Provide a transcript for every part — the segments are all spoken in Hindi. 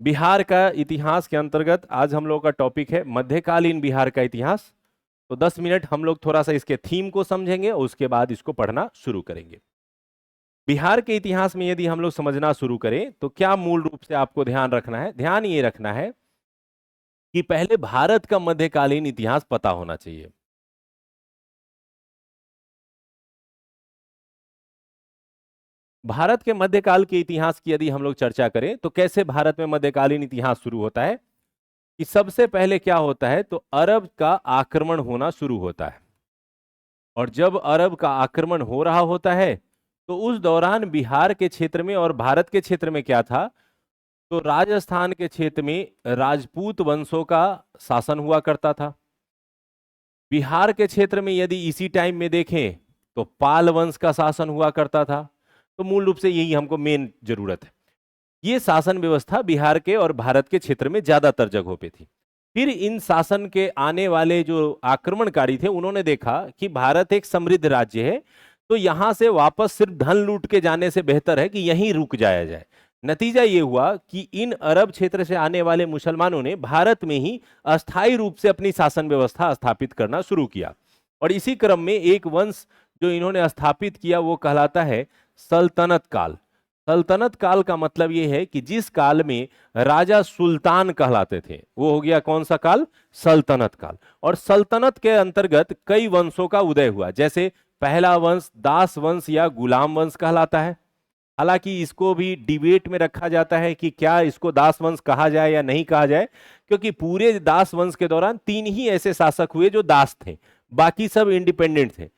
बिहार का इतिहास के अंतर्गत आज हम लोग का टॉपिक है मध्यकालीन बिहार का इतिहास। तो 10 मिनट हम लोग थोड़ा सा इसके थीम को समझेंगे और उसके बाद इसको पढ़ना शुरू करेंगे। बिहार के इतिहास में यदि हम लोग समझना शुरू करें तो क्या मूल रूप से आपको ध्यान रखना है, ध्यान ये रखना है कि पहले भारत का मध्यकालीन इतिहास पता होना चाहिए। भारत के मध्यकाल के इतिहास की यदि हम लोग चर्चा करें तो कैसे भारत में मध्यकालीन इतिहास शुरू होता है कि सबसे पहले क्या होता है तो अरब का आक्रमण होना शुरू होता है। और जब अरब का आक्रमण हो रहा होता है तो उस दौरान बिहार के क्षेत्र में और भारत के क्षेत्र में क्या था, तो राजस्थान के क्षेत्र में राजपूत वंशों का शासन हुआ करता था। बिहार के क्षेत्र में यदि इसी टाइम में देखें तो पाल वंश का शासन हुआ करता था। तो मूल रूप से यही हमको मेन जरूरत है। ये शासन व्यवस्था बिहार के और भारत के क्षेत्र में ज्यादातर जगहों पे थी। फिर इन शासन के आने वाले जो आक्रमणकारी थे उन्होंने देखा कि भारत एक समृद्ध राज्य है, तो यहां से वापस सिर्फ धन लूट के जाने से बेहतर है कि यहीं रुक जाया जाए। नतीजा ये हुआ कि इन अरब क्षेत्र से आने वाले मुसलमानों ने भारत में ही अस्थायी रूप से अपनी शासन व्यवस्था स्थापित करना शुरू किया। और इसी क्रम में एक वंश जो इन्होंने स्थापित किया वो कहलाता है सल्तनत काल। सल्तनत काल का मतलब यह है कि जिस काल में राजा सुल्तान कहलाते थे वो हो गया कौन सा काल, सल्तनत काल। और सल्तनत के अंतर्गत कई वंशों का उदय हुआ, जैसे पहला वंश दास वंश या गुलाम वंश कहलाता है। हालांकि इसको भी डिबेट में रखा जाता है कि क्या इसको दास वंश कहा जाए या नहीं कहा जाए, क्योंकि पूरे दास वंश के दौरान 3 ही ऐसे शासक हुए जो दास थे, बाकी सब इंडिपेंडेंट थे।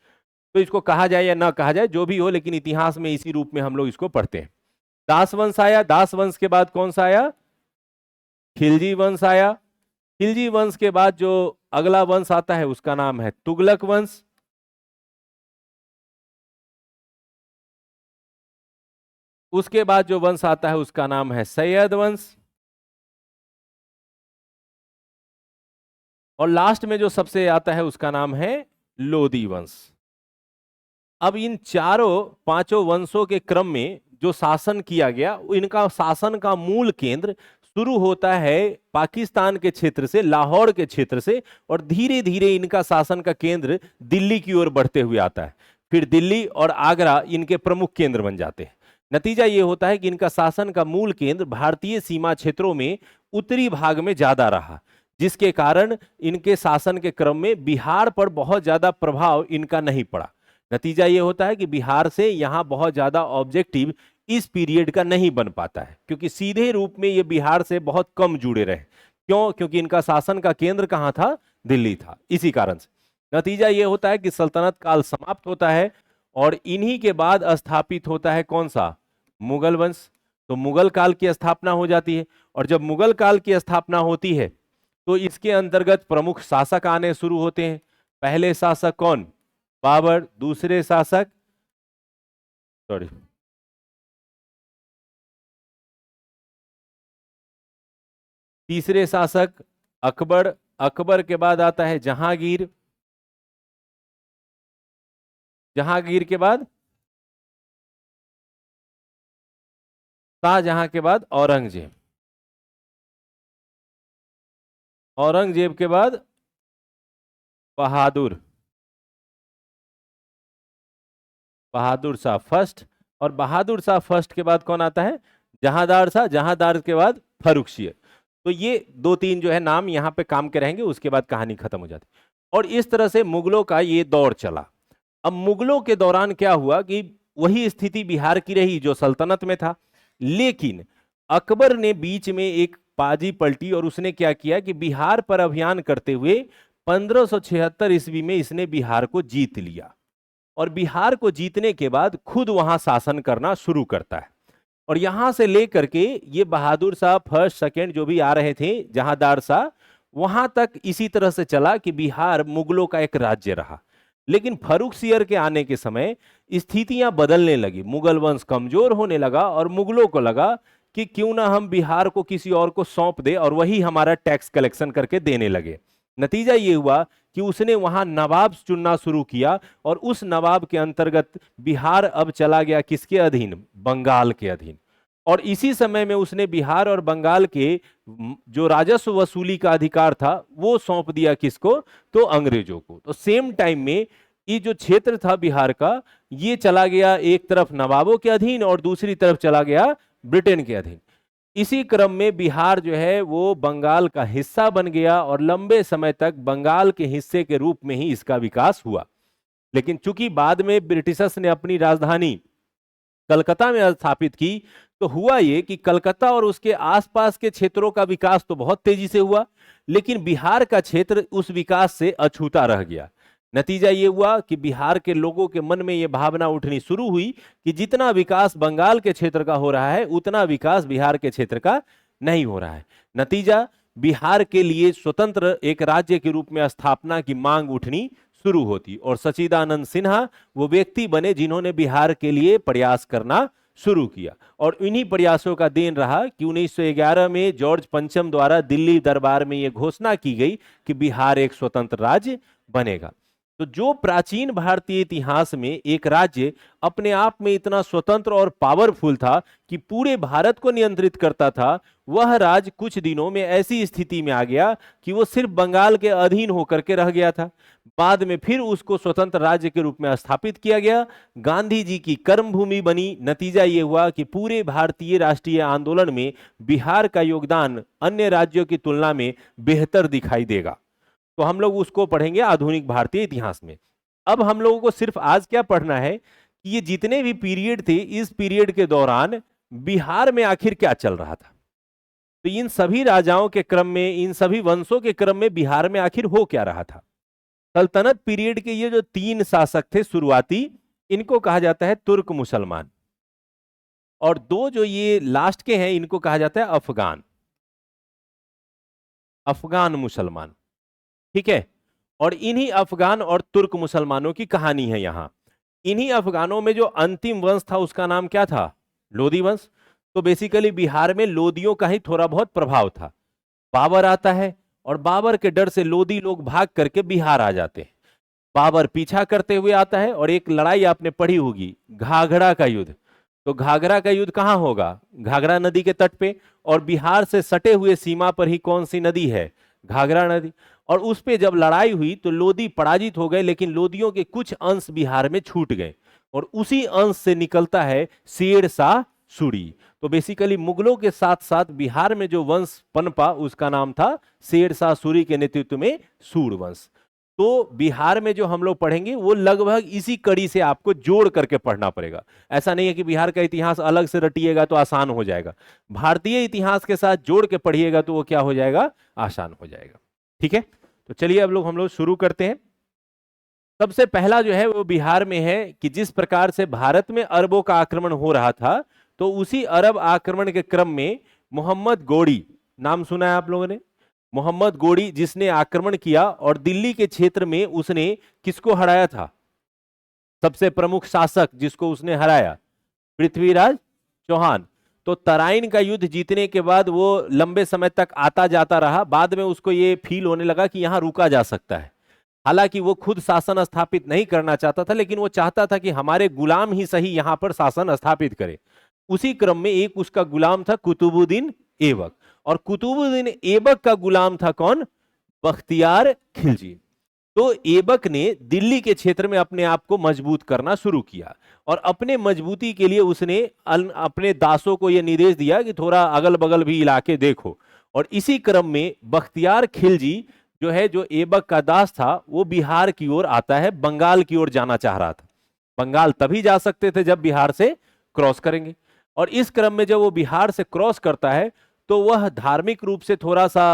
तो इसको कहा जाए या ना कहा जाए जो भी हो, लेकिन इतिहास में इसी रूप में हम लोग इसको पढ़ते हैं। दास वंश आया, दास वंश के बाद कौन सा आया, खिलजी वंश आया। खिलजी वंश के बाद जो अगला वंश आता है उसका नाम है तुगलक वंश। उसके बाद जो वंश आता है उसका नाम है सैयद वंश। और लास्ट में जो सबसे आता है उसका नाम है लोदी वंश। अब इन चारों पांचों वंशों के क्रम में जो शासन किया गया, इनका शासन का मूल केंद्र शुरू होता है पाकिस्तान के क्षेत्र से, लाहौर के क्षेत्र से, और धीरे धीरे इनका शासन का केंद्र दिल्ली की ओर बढ़ते हुए आता है। फिर दिल्ली और आगरा इनके प्रमुख केंद्र बन जाते हैं। नतीजा यह होता है कि इनका शासन का मूल केंद्र भारतीय सीमा क्षेत्रों में उत्तरी भाग में ज्यादा रहा, जिसके कारण इनके शासन के क्रम में बिहार पर बहुत ज्यादा प्रभाव इनका नहीं पड़ा। नतीजा यह होता है कि बिहार से यहां बहुत ज्यादा ऑब्जेक्टिव इस पीरियड का नहीं बन पाता है, क्योंकि सीधे रूप में ये बिहार से बहुत कम जुड़े रहे। क्यों? क्योंकि इनका शासन का केंद्र कहां था, दिल्ली था। इसी कारण से नतीजा यह होता है कि सल्तनत काल समाप्त होता है और इन्हीं के बाद स्थापित होता है कौन सा, मुगल वंश। तो मुगल काल की स्थापना हो जाती है। और जब मुगल काल की स्थापना होती है तो इसके अंतर्गत प्रमुख शासक आने शुरू होते हैं। पहले शासक कौन, बाबर। दूसरे शासक, सॉरी, तीसरे शासक अकबर। अकबर के बाद आता है जहांगीर। जहांगीर के बाद शाहजहां के बाद औरंगजेब। औरंगजेब के बाद बहादुर, बहादुर शाह फर्स्ट। और बहादुर शाह फर्स्ट के बाद कौन आता है, जहांदार शाह। जहांदार के बाद फर्रुखसियर। तो ये 2-3 जो है नाम यहाँ पे काम के रहेंगे, उसके बाद कहानी खत्म हो जाती। और इस तरह से मुगलों का ये दौर चला। अब मुगलों के दौरान क्या हुआ कि वही स्थिति बिहार की रही जो सल्तनत में था, लेकिन अकबर ने बीच में एक बाजी पलटी और उसने क्या किया कि बिहार पर अभियान करते हुए 1576 ईस्वी में इसने बिहार को जीत लिया। और बिहार को जीतने के बाद खुद वहां शासन करना शुरू करता है। और यहां से लेकर के ये बहादुर शाह फर्स्ट सेकेंड जो भी आ रहे थे, जहांदार शाह, वहां तक इसी तरह से चला कि बिहार मुगलों का एक राज्य रहा। लेकिन फर्रुखसियर के आने के समय स्थितियां बदलने लगी, मुगल वंश कमजोर होने लगा और मुगलों को लगा कि क्यों ना हम बिहार को किसी और को सौंप दे और वही हमारा टैक्स कलेक्शन करके देने लगे। नतीजा ये हुआ कि उसने वहां नवाब चुनना शुरू किया और उस नवाब के अंतर्गत बिहार अब चला गया किसके अधीन, बंगाल के अधीन। और इसी समय में उसने बिहार और बंगाल के जो राजस्व वसूली का अधिकार था वो सौंप दिया किसको, तो अंग्रेजों को। तो सेम टाइम में ये जो क्षेत्र था बिहार का, ये चला गया एक तरफ नवाबों के अधीन और दूसरी तरफ चला गया ब्रिटेन के अधीन। इसी क्रम में बिहार जो है वो बंगाल का हिस्सा बन गया और लंबे समय तक बंगाल के हिस्से के रूप में ही इसका विकास हुआ। लेकिन चूंकि बाद में ब्रिटिशर्स ने अपनी राजधानी कलकत्ता में स्थापित की, तो हुआ ये कि कलकत्ता और उसके आसपास के क्षेत्रों का विकास तो बहुत तेजी से हुआ, लेकिन बिहार का क्षेत्र उस विकास से अछूता रह गया। नतीजा ये हुआ कि बिहार के लोगों के मन में यह भावना उठनी शुरू हुई कि जितना विकास बंगाल के क्षेत्र का हो रहा है उतना विकास बिहार के क्षेत्र का नहीं हो रहा है। नतीजा, बिहार के लिए स्वतंत्र एक राज्य के रूप में स्थापना की मांग उठनी शुरू होती और सच्चिदानंद सिन्हा वो व्यक्ति बने जिन्होंने बिहार के लिए प्रयास करना शुरू किया। और इन्हीं प्रयासों का देन रहा कि 1911 में जॉर्ज पंचम द्वारा दिल्ली दरबार में यह घोषणा की गई कि बिहार एक स्वतंत्र राज्य बनेगा। तो जो प्राचीन भारतीय इतिहास में एक राज्य अपने आप में इतना स्वतंत्र और पावरफुल था कि पूरे भारत को नियंत्रित करता था, वह राज्य कुछ दिनों में ऐसी स्थिति में आ गया कि वो सिर्फ बंगाल के अधीन होकर के रह गया था। बाद में फिर उसको स्वतंत्र राज्य के रूप में स्थापित किया गया, गांधी जी की कर्मभूमि बनी। नतीजा ये हुआ कि पूरे भारतीय राष्ट्रीय आंदोलन में बिहार का योगदान अन्य राज्यों की तुलना में बेहतर दिखाई देगा। तो हम लोग उसको पढ़ेंगे आधुनिक भारतीय इतिहास में। अब हम लोगों को सिर्फ आज क्या पढ़ना है कि ये जितने भी पीरियड थे, इस पीरियड के दौरान बिहार में आखिर क्या चल रहा था। तो इन सभी राजाओं के क्रम में, इन सभी वंशों के क्रम में बिहार में आखिर हो क्या रहा था। सल्तनत पीरियड के ये जो तीन शासक थे शुरुआती, इनको कहा जाता है तुर्क मुसलमान, और दो जो ये लास्ट के हैं इनको कहा जाता है अफगान, अफगान मुसलमान। ठीक है। और इन्हीं अफगान और तुर्क मुसलमानों की कहानी है यहां। इन्हीं अफगानों में जो अंतिम वंश था उसका नाम क्या था, लोधी वंश। तो बेसिकली बिहार में लोदियों का ही थोड़ा बहुत प्रभाव था। बाबर आता है और बाबर के डर से लोधी लोग भाग करके बिहार आ जाते हैं। बाबर पीछा करते हुए आता है और एक लड़ाई आपने पढ़ी होगी, घाघरा का युद्ध। तो घाघरा का युद्ध कहां होगा, घाघरा नदी के तट पे, और बिहार से सटे हुए सीमा पर ही कौन सी नदी है, घाघरा नदी। और उस पे जब लड़ाई हुई तो लोधी पराजित हो गए, लेकिन लोधियों के कुछ अंश बिहार में छूट गए और उसी अंश से निकलता है शेरशाह सूरी। तो बेसिकली मुगलों के साथ साथ बिहार में जो वंश पनपा उसका नाम था शेरशाह सूरी के नेतृत्व में सूर वंश। तो बिहार में जो हम लोग पढ़ेंगे वो लगभग इसी कड़ी से आपको जोड़ करके पढ़ना पड़ेगा। ऐसा नहीं है कि बिहार का इतिहास अलग से रटिएगा तो आसान हो जाएगा, भारतीय इतिहास के साथ जोड़ के पढ़िएगा तो वो क्या हो जाएगा, आसान हो जाएगा। ठीक है। तो चलिए अब हम लोग शुरू करते हैं। सबसे पहला जो है वो बिहार में है कि जिस प्रकार से भारत में अरबों का आक्रमण हो रहा था, तो उसी अरब आक्रमण के क्रम में मोहम्मद गोरी, नाम सुना है आप लोगों ने, मोहम्मद गोरी, जिसने आक्रमण किया और दिल्ली के क्षेत्र में उसने किसको हराया था, सबसे प्रमुख शासक जिसको उसने हराया, पृथ्वीराज चौहान। तो तराइन का युद्ध जीतने के बाद वो लंबे समय तक आता जाता रहा। बाद में उसको ये फील होने लगा कि यहां रुका जा सकता है। हालांकि वो खुद शासन स्थापित नहीं करना चाहता था, लेकिन वो चाहता था कि हमारे गुलाम ही सही यहां पर शासन स्थापित करे। उसी क्रम में एक उसका गुलाम था कुतुबुद्दीन ऐबक, और कुतुबुद्दीन ऐबक का गुलाम था कौन, बख्तियार खिलजी। तो ऐबक ने दिल्ली के क्षेत्र में अपने आप को मजबूत करना शुरू किया और अपने मजबूती के लिए उसने अपने दासों को यह निर्देश दिया कि थोड़ा अगल बगल भी इलाके देखो। और इसी क्रम में बख्तियार खिलजी जो है, जो ऐबक का दास था, वो बिहार की ओर आता है, बंगाल की ओर जाना चाह रहा था। बंगाल तभी जा सकते थे जब बिहार से क्रॉस करेंगे। और इस क्रम में जब वो बिहार से क्रॉस करता है तो वह धार्मिक रूप से थोड़ा सा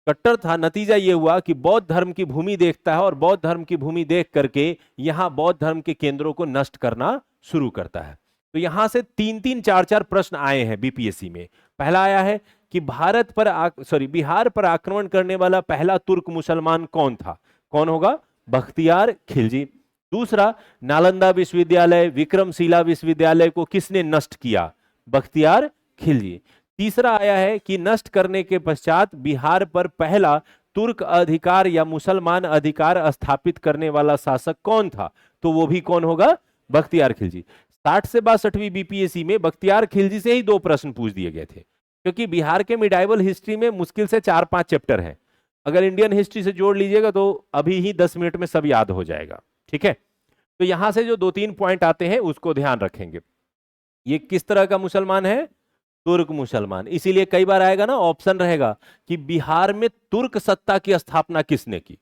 कट्टर था। नतीजा यह हुआ कि बौद्ध धर्म की भूमि देखता है और बौद्ध धर्म की भूमि देख करके यहां बौद्ध धर्म के केंद्रों को नष्ट करना शुरू करता है। तो यहां से 3-3, 4-4 प्रश्न आए हैं बीपीएससी में। पहला आया है कि बिहार पर आक्रमण करने वाला पहला तुर्क मुसलमान कौन था, कौन होगा, बख्तियार खिलजी। दूसरा, नालंदा विश्वविद्यालय, विक्रमशिला विश्वविद्यालय को किसने नष्ट किया, बख्तियार खिलजी। तीसरा आया है कि नष्ट करने के पश्चात बिहार पर पहला तुर्क अधिकार या मुसलमान अधिकार स्थापित करने वाला शासक कौन था, तो वो भी कौन होगा, बख्तियार खिलजी। 60 से 62वीं बीपीएससी में बख्तियार खिलजी से ही 2 प्रश्न पूछ दिए गए थे, क्योंकि बिहार के मिडाइवल हिस्ट्री में मुश्किल से 4-5 चैप्टर हैं। अगर इंडियन हिस्ट्री से जोड़ लीजिएगा तो अभी ही 10 मिनट में सब याद हो जाएगा। ठीक है, तो यहां से जो 2-3 पॉइंट आते हैं उसको ध्यान रखेंगे। ये किस तरह का मुसलमान है? तुर्क मुसलमान। इसीलिए कई बार आएगा ना, ऑप्शन रहेगा कि बिहार में तुर्क सत्ता की स्थापना किसने की।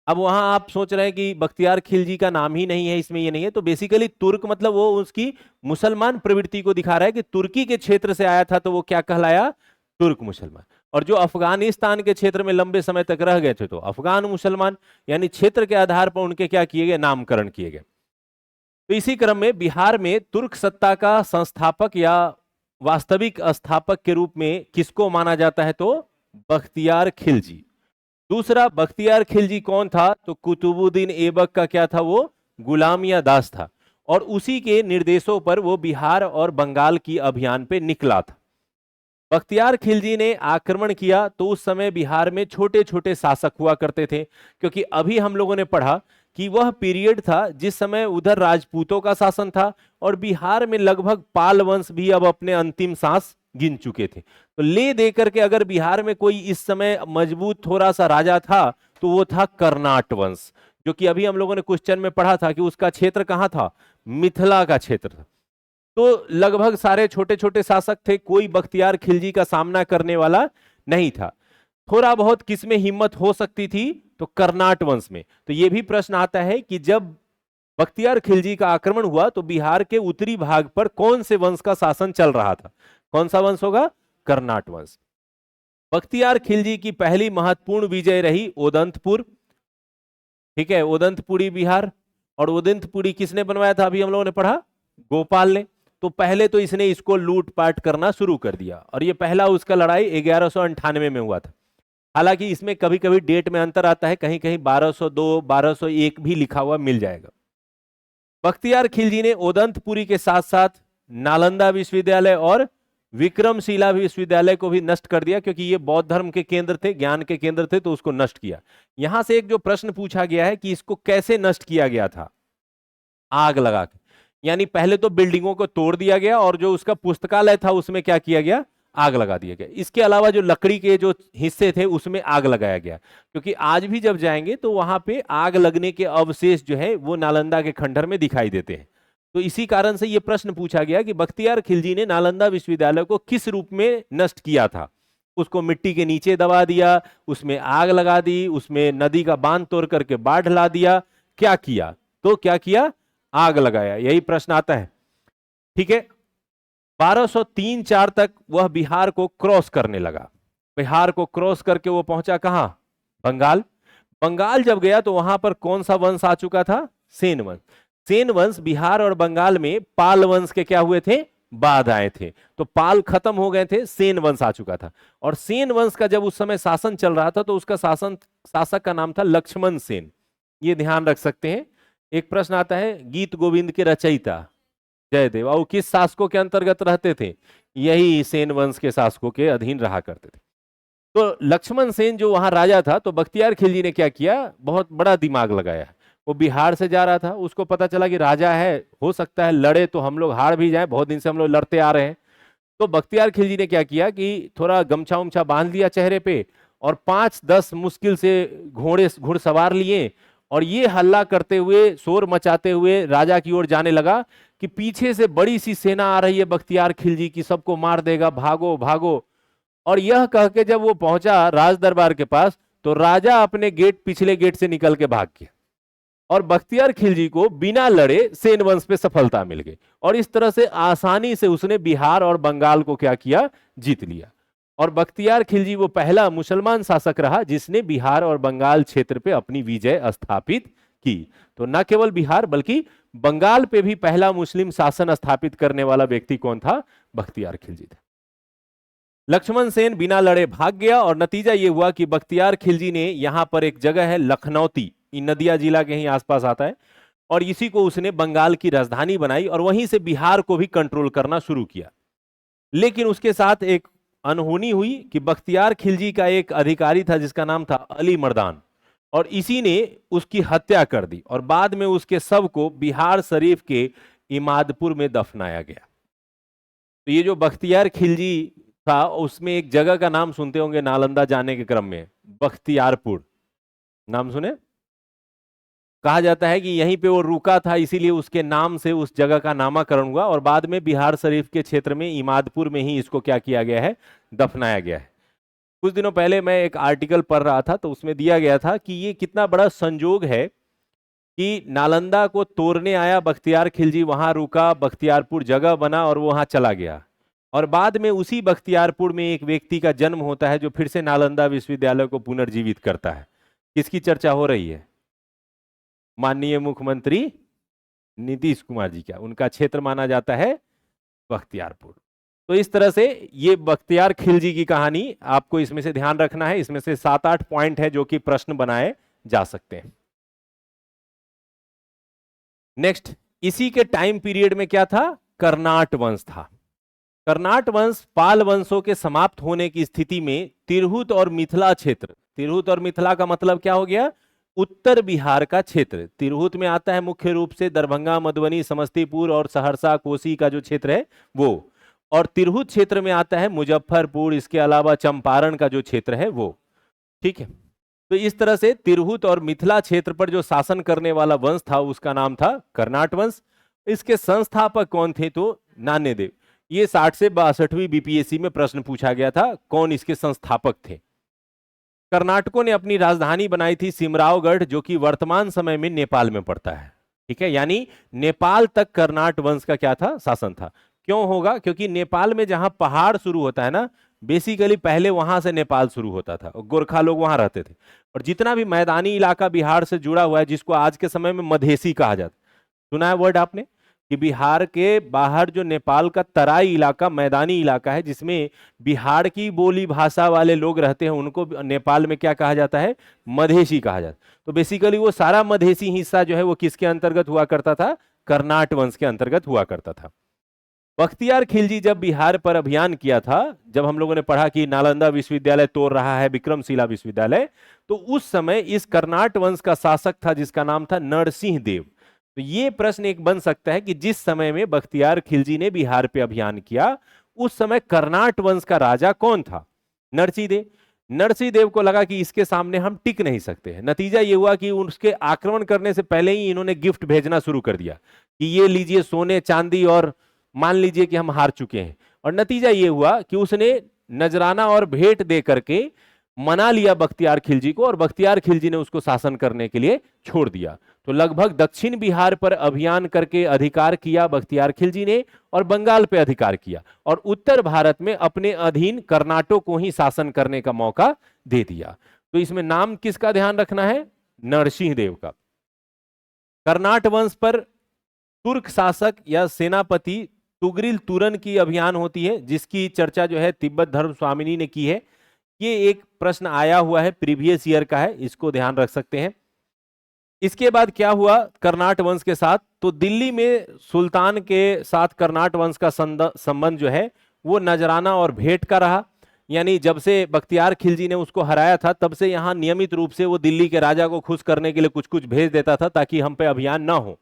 अब वहां आप सोच रहे हैं कि बख्तियार खिलजी का नाम ही नहीं है इसमें, ये नहीं है, तो बेसिकली तुर्क मतलब वो उसकी मुसलमान प्रवृत्ति को दिखा रहा है कि तुर्की के क्षेत्र से आया था तो वो क्या कहलाया? तुर्क मुसलमान। और जो अफगानिस्तान के क्षेत्र में लंबे समय तक रह गए थे तो अफगान मुसलमान, यानी क्षेत्र के आधार पर उनके क्या किए गए? नामकरण किए गए। तो इसी क्रम में बिहार में तुर्क सत्ता का संस्थापक या वास्तविक स्थापक के रूप में किसको माना जाता है? तो बख्तियार खिलजी। दूसरा, बख्तियार खिलजी कौन था? तो कुतुबुद्दीन ऐबक का क्या था? वो गुलाम या दास था, और उसी के निर्देशों पर वो बिहार और बंगाल की अभियान पे निकला था। बख्तियार खिलजी ने आक्रमण किया तो उस समय बिहार में छोटे छोटे शासक हुआ करते थे, क्योंकि अभी हम लोगों ने पढ़ा कि वह पीरियड था जिस समय उधर राजपूतों का शासन था और बिहार में लगभग पाल वंश भी अब अपने अंतिम सांस गिन चुके थे। तो ले दे करके अगर बिहार में कोई इस समय मजबूत थोड़ा सा राजा था तो वो था कर्नाट वंश, जो कि अभी हम लोगों ने क्वेश्चन में पढ़ा था कि उसका क्षेत्र कहां था? मिथिला का क्षेत्र था। तो लगभग सारे छोटे छोटे शासक थे, कोई बख्तियार खिलजी का सामना करने वाला नहीं था। थोड़ा बहुत किसमें हिम्मत हो सकती थी? तो कर्नाट वंश में। तो यह भी प्रश्न आता है कि जब बख्तियार खिलजी का आक्रमण हुआ तो बिहार के उत्तरी भाग पर कौन से वंश का शासन चल रहा था? कौन सा वंश होगा? कर्नाट वंश। बख्तियार खिलजी की पहली महत्वपूर्ण विजय रही ओदंतपुर। ठीक है, ओदंतपुरी बिहार। और ओदंतपुरी किसने बनवाया था? अभी हम लोगों ने पढ़ा, गोपाल ने। तो पहले तो इसने इसको लूटपाट करना शुरू कर दिया, और ये पहला उसका लड़ाई 1198 में हुआ था। हालांकि इसमें कभी कभी डेट में अंतर आता है, कहीं कहीं 1202, 1201 भी लिखा हुआ मिल जाएगा। बख्तियार खिलजी ने ओदंतपुरी के साथ साथ नालंदा विश्वविद्यालय और विक्रमशिला विश्वविद्यालय को भी नष्ट कर दिया, क्योंकि ये बौद्ध धर्म के केंद्र थे, ज्ञान के केंद्र थे, तो उसको नष्ट किया। यहां से एक जो प्रश्न पूछा गया है कि इसको कैसे नष्ट किया गया था? आग लगा के। यानी पहले तो बिल्डिंगों को तोड़ दिया गया और जो उसका पुस्तकालय था उसमें क्या किया गया? आग लगा दिया गया। इसके अलावा जो लकड़ी के जो हिस्से थे उसमें आग लगाया गया, क्योंकि आज भी जब जाएंगे तो वहां पे आग लगने के अवशेष जो है वो नालंदा के खंडहर में दिखाई देते हैं। तो इसी कारण से यह प्रश्न पूछा गया कि बख्तियार खिलजी ने नालंदा विश्वविद्यालय को किस रूप में नष्ट किया था? उसको मिट्टी के नीचे दबा दिया, उसमें आग लगा दी, उसमें नदी का बांध तोड़ करके बाढ़ ला दिया, क्या किया? तो क्या किया? आग लगाया। यही प्रश्न आता है। ठीक है, 1203-4 तक वह बिहार को क्रॉस करने लगा। बिहार को क्रॉस करके वो पहुंचा कहां? बंगाल। बंगाल जब गया तो वहां पर कौन सा वंश आ चुका था? सेन वंश। सेन वंश बिहार और बंगाल में पाल वंश के क्या हुए थे? बाद आए थे। तो पाल खत्म हो गए थे, सेन वंश आ चुका था। और सेन वंश का जब उस समय शासन चल रहा था तो उसका शासक का नाम था लक्ष्मण सेन। ये ध्यान रख सकते हैं। एक प्रश्न आता है, गीत गोविंद के रचयिता जयदेव और किस शासकों के अंतर्गत रहते थे? यही सेन वंश के शासकों के अधीन रहा करते थे। तो लक्ष्मण सेन जो वहां राजा था, तो बख्तियार खिलजी ने क्या किया? बहुत बड़ा दिमाग लगाया। वो बिहार से जा रहा था, उसको पता चला कि राजा है, हो सकता है लड़े तो हम लोग हार भी जाए, बहुत दिन से हम लोग लड़ते आ रहे हैं। तो बख्तियार खिलजी ने क्या किया कि थोड़ा गमछा उमछा बांध लिया चेहरे पे और 5-10 मुश्किल से घुड़सवार लिए, और ये हल्ला करते हुए, शोर मचाते हुए राजा की ओर जाने लगा कि पीछे से बड़ी सी सेना आ रही है बख्तियार खिलजी की, सबको मार देगा, भागो भागो। और यह कह के जब वो पहुंचा राज दरबार के पास तो राजा अपने गेट, पिछले गेट से निकल के भाग गया, और बख्तियार खिलजी को बिना लड़े सेन वंश पे सफलता मिल गई। और इस तरह से आसानी से उसने बिहार और बंगाल को क्या किया? जीत लिया। और बख्तियार खिलजी वो पहला मुसलमान शासक रहा जिसने बिहार और बंगाल क्षेत्र पे अपनी विजय स्थापित की। तो न केवल बिहार बल्कि बंगाल पे भी पहला मुस्लिम शासन स्थापित करने वाला व्यक्ति कौन था? बख्तियार खिलजी था। लक्ष्मण सेन बिना लड़े भाग गया, और नतीजा यह हुआ कि बख्तियार खिलजी ने यहां पर एक जगह है लखनौती, नदिया जिला के ही आसपास आता है, और इसी को उसने बंगाल की राजधानी बनाई और वहीं से बिहार को भी कंट्रोल करना शुरू किया। लेकिन उसके साथ एक अनहोनी हुई कि बख्तियार खिलजी का एक अधिकारी था जिसका नाम था अली मर्दान, और इसी ने उसकी हत्या कर दी और बाद में उसके शव को बिहार शरीफ के इमादपुर में दफनाया गया। तो ये जो बख्तियार खिलजी था, उसमें एक जगह का नाम सुनते होंगे नालंदा जाने के क्रम में, बख्तियारपुर, नाम सुने? कहा जाता है कि यहीं पे वो रुका था, इसीलिए उसके नाम से उस जगह का नामकरण हुआ, और बाद में बिहार शरीफ के क्षेत्र में इमादपुर में ही इसको क्या किया गया है, दफनाया गया है। कुछ दिनों पहले मैं एक आर्टिकल पढ़ रहा था, तो उसमें दिया गया था कि ये कितना बड़ा संजोग है कि नालंदा को तोड़ने आया बख्तियार खिलजी, वहां रुका, बख्तियारपुर जगह बना और वो वहां चला गया, और बाद में उसी बख्तियारपुर में एक व्यक्ति का जन्म होता है जो फिर से नालंदा विश्वविद्यालय को पुनर्जीवित करता है। किसकी चर्चा हो रही है? माननीय मुख्यमंत्री नीतीश कुमार जी का, उनका क्षेत्र माना जाता है बख्तियारपुर। तो इस तरह से ये बख्तियार खिलजी की कहानी आपको इसमें से ध्यान रखना है। इसमें से 7-8 पॉइंट है जो कि प्रश्न बनाए जा सकते हैं। नेक्स्ट, इसी के टाइम पीरियड में क्या था? कर्नाट वंश था। कर्नाट वंश पाल वंशों के समाप्त होने की स्थिति में तिरहुत और मिथिला क्षेत्र, तिरहुत और मिथिला का मतलब क्या हो गया? उत्तर बिहार का क्षेत्र। तिरहुत में आता है मुख्य रूप से दरभंगा, मधुबनी, समस्तीपुर और सहरसा, कोसी का जो क्षेत्र है वो, और तिरहुत क्षेत्र में आता है मुजफ्फरपुर, इसके अलावा चंपारण का जो क्षेत्र है वो। ठीक है, तो इस तरह से तिरहुत और मिथिला क्षेत्र पर जो शासन करने वाला वंश था उसका नाम था कर्नाट वंश। इसके संस्थापक कौन थे? तो नान्यदेव। ये 60 से 62वीं बीपीएससी में प्रश्न पूछा गया था, कौन इसके संस्थापक थे। कर्नाटकों ने अपनी राजधानी बनाई थी सिमरावगढ़, जो कि वर्तमान समय में नेपाल में पड़ता है। ठीक है, यानी नेपाल तक कर्नाट वंश का क्या था? शासन था। क्यों होगा? क्योंकि नेपाल में जहां पहाड़ शुरू होता है ना, बेसिकली पहले वहां से नेपाल शुरू होता था, गोरखा लोग वहां रहते थे, और जितना भी मैदानी इलाका बिहार से जुड़ा हुआ है, जिसको आज के समय में मधेसी कहा जाता है, सुना है वर्ड आपने? कि बिहार के बाहर जो नेपाल का तराई इलाका, मैदानी इलाका है, जिसमें बिहार की बोली भाषा वाले लोग रहते हैं, उनको नेपाल में क्या कहा जाता है? मधेसी कहा जाता है। तो बेसिकली वो सारा मधेसी हिस्सा जो है वो किसके अंतर्गत हुआ करता था? कर्नाट वंश के अंतर्गत हुआ करता था। बख्तियार खिलजी जब बिहार पर अभियान किया था, जब हम लोगों ने पढ़ा कि नालंदा विश्वविद्यालय तोड़ रहा है विक्रमशिला विश्वविद्यालय, तो उस समय इस कर्नाट वंश का शासक था जिसका नाम था नरसिंह देव। तो ये प्रश्न एक बन सकता है कि जिस समय में बख्तियार खिलजी ने बिहार पे अभियान किया, उस समय कर्नाट वंश का राजा कौन था? नरसिंह देव। नरसिंह देव को लगा कि इसके सामने हम टिक नहीं सकते हैं। नतीजा ये हुआ कि उसके आक्रमण करने से पहले ही इन्होंने गिफ्ट भेजना शुरू कर दिया कि ये लीजिए सोने चांदी, और मान लीजिए कि हम हार चुके हैं। और नतीजा ये हुआ कि उसने नजराना और भेंट दे करके मना लिया बख्तियार खिलजी को, और बख्तियार खिलजी ने उसको शासन करने के लिए छोड़ दिया। तो लगभग दक्षिण बिहार पर अभियान करके अधिकार किया बख्तियार खिलजी ने, और बंगाल पे अधिकार किया, और उत्तर भारत में अपने अधीन कर्नाटक को ही शासन करने का मौका दे दिया। तो इसमें नाम किसका ध्यान रखना है? नरसिंह देव का। कर्नाट वंश पर तुर्क शासक या सेनापति तुगरिल तुरन की अभियान होती है, जिसकी चर्चा जो है तिब्बत धर्म स्वामिनी ने की है। ये एक प्रश्न आया हुआ है, प्रीवियस ईयर का है, इसको ध्यान रख सकते हैं। इसके बाद क्या हुआ कर्नाट वंश के साथ? तो दिल्ली में सुल्तान के साथ कर्नाट वंश का संबंध जो है वो नजराना और भेंट का रहा। यानी जब से बख्तियार खिलजी ने उसको हराया था, तब से यहां नियमित रूप से वो दिल्ली के राजा को खुश करने के लिए कुछ कुछ भेज देता था ताकि हम पे अभियान ना हो।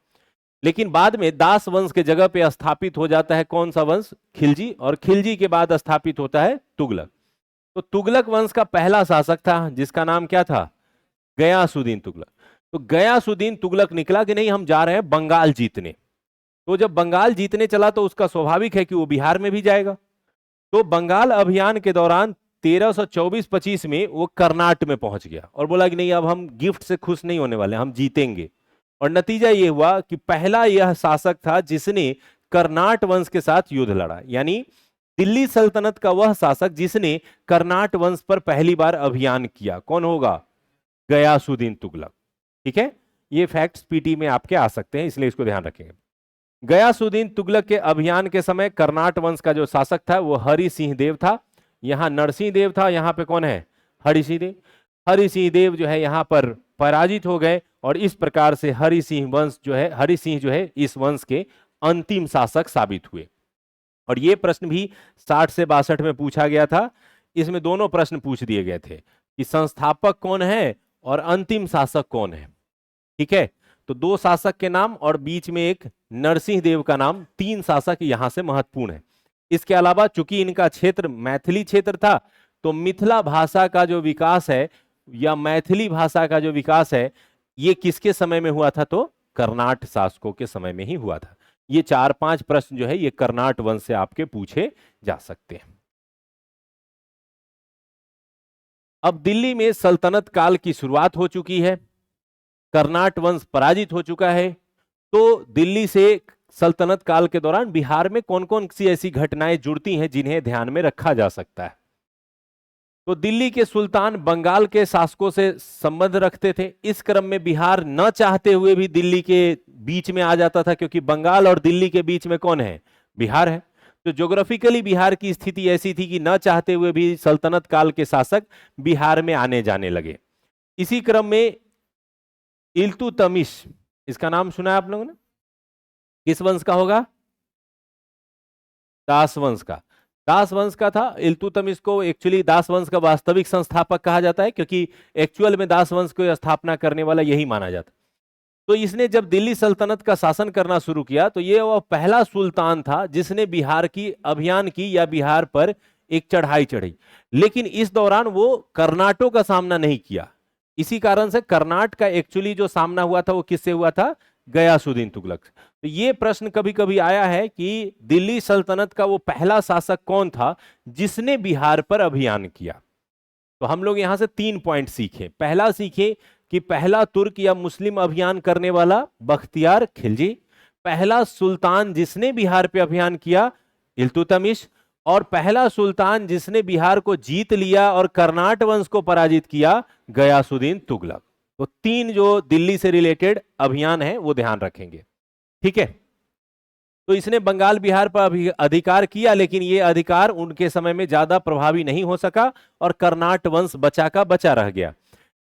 लेकिन बाद में दास वंश के जगह पे स्थापित हो जाता है कौन सा वंश? खिलजी। और खिलजी के बाद स्थापित होता है तुगलक। तो तुगलक वंश का पहला शासक था जिसका नाम क्या था? गयासुद्दीन तुगलक। तो गयासुद्दीन तुगलक निकला कि नहीं, हम जा रहे हैं बंगाल जीतने। तो जब बंगाल जीतने चला तो उसका स्वाभाविक है कि वो बिहार में भी जाएगा। तो बंगाल अभियान के दौरान 1324-25 में वो कर्नाट में पहुंच गया और बोला कि नहीं, अब हम गिफ्ट से खुश नहीं होने वाले, हम जीतेंगे। और नतीजा ये हुआ कि पहला यह शासक था जिसने कर्नाट वंश के साथ युद्ध लड़ा। यानी दिल्ली सल्तनत का वह शासक जिसने कर्नाट वंश पर पहली बार अभियान किया, कौन होगा? गयासुद्दीन तुगलक। ठीक है, ये फैक्ट्स पीटी में आपके आ सकते हैं, इसलिए इसको ध्यान रखेंगे। गयासुद्दीन तुगलक के अभियान के समय कर्नाट वंश का जो शासक था वो हरि सिंह देव था। यहां नरसिंह देव था, यहां पे कौन है? हरि सिंह देव। हरि सिंह देव जो है यहां पर पराजित हो गए, और इस प्रकार से हरि सिंह जो है इस वंश के अंतिम शासक साबित हुए। और ये प्रश्न भी 60 से 62 में पूछा गया था। इसमें दोनों प्रश्न पूछ दिए गए थे कि संस्थापक कौन है और अंतिम शासक कौन है। ठीक है, तो 2 शासक के नाम और बीच में एक नरसिंह देव का नाम, 3 शासक यहां से महत्वपूर्ण है। इसके अलावा चूंकि इनका क्षेत्र मैथिली क्षेत्र था, तो मिथिला भाषा का जो विकास है या मैथिली भाषा का जो विकास है, ये किसके समय में हुआ था? तो कर्नाट शासकों के समय में ही हुआ था। ये 4-5 प्रश्न जो है ये कर्नाट वंश से आपके पूछे जा सकते हैं। अब दिल्ली में सल्तनत काल की शुरुआत हो चुकी है, कर्नाट वंश पराजित हो चुका है, तो दिल्ली से सल्तनत काल के दौरान बिहार में कौन कौन सी ऐसी घटनाएं जुड़ती हैं जिन्हें ध्यान में रखा जा सकता है? तो दिल्ली के सुल्तान बंगाल के शासकों से संबंध रखते थे। इस क्रम में बिहार न चाहते हुए भी दिल्ली के बीच में आ जाता था, क्योंकि बंगाल और दिल्ली के बीच में कौन है? बिहार है। तो ज्योग्राफिकली बिहार की स्थिति ऐसी थी कि न चाहते हुए भी सल्तनत काल के शासक बिहार में आने जाने लगे। इसी क्रम में इल्तुतमिश, इसका नाम सुना है आप लोगों ने? किस वंश का होगा? दास वंश का। दास वंश का था। इल्तुतमिश को एक्चुअली दास वंश का वास्तविक संस्थापक कहा जाता है, क्योंकि एक्चुअल में दास वंश को स्थापना करने वाला यही माना जाता। तो इसने जब दिल्ली सल्तनत का शासन करना शुरू किया, तो ये वह पहला सुल्तान था जिसने बिहार की अभियान की या बिहार पर एक चढ़ाई चढ़ी। लेकिन इस दौरान वो कर्नाटों का सामना नहीं किया। इसी कारण से कर्नाट का एक्चुअली जो सामना हुआ था वो किससे हुआ था? गयासुद्दीन तुगलक। तो ये प्रश्न कभी कभी आया है कि दिल्ली सल्तनत का वो पहला शासक कौन था जिसने बिहार पर अभियान किया। तो हम लोग यहां से 3 पॉइंट सीखे। पहला सीखे कि पहला तुर्क या मुस्लिम अभियान करने वाला बख्तियार खिलजी, पहला सुल्तान जिसने बिहार पे अभियान किया इल्तुतमिश, और पहला सुल्तान जिसने बिहार को जीत लिया और कर्नाट वंश को पराजित किया गयासुद्दीन तुगलक। तो 3 जो दिल्ली से रिलेटेड अभियान है वो ध्यान रखेंगे, ठीक है। तो इसने बंगाल बिहार पर अधिकार किया, लेकिन ये अधिकार उनके समय में ज्यादा प्रभावी नहीं हो सका और कर्नाट वंश बचा का बचा रह गया।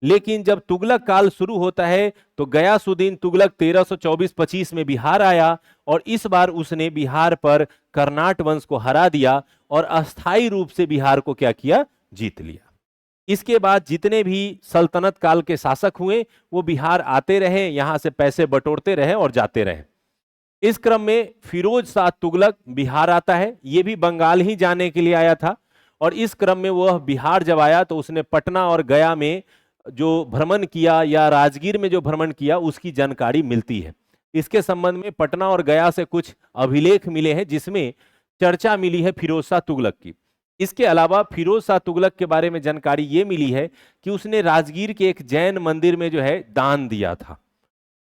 लेकिन जब तुगलक काल शुरू होता है तो गयासुद्दीन तुगलक 1324-25 में बिहार आया और इस बार उसने बिहार पर कर्नाट वंश को हरा दिया और अस्थायी रूप से बिहार को क्या किया? जीत लिया। इसके बाद जितने भी सल्तनत काल के शासक हुए वो बिहार आते रहे, यहां से पैसे बटोरते रहे और जाते रहे। इस क्रम में फिरोज शाह तुगलक बिहार आता है। ये भी बंगाल ही जाने के लिए आया था, और इस क्रम में वह बिहार जब आया तो उसने पटना और गया में जो भ्रमण किया या राजगीर में जो भ्रमण किया उसकी जानकारी मिलती है। इसके संबंध में पटना और गया से कुछ अभिलेख मिले हैं जिसमें चर्चा मिली है फिरोज शाह तुगलक की। इसके अलावा फिरोज शाह तुगलक के बारे में जानकारी ये मिली है कि उसने राजगीर के एक जैन मंदिर में जो है दान दिया था।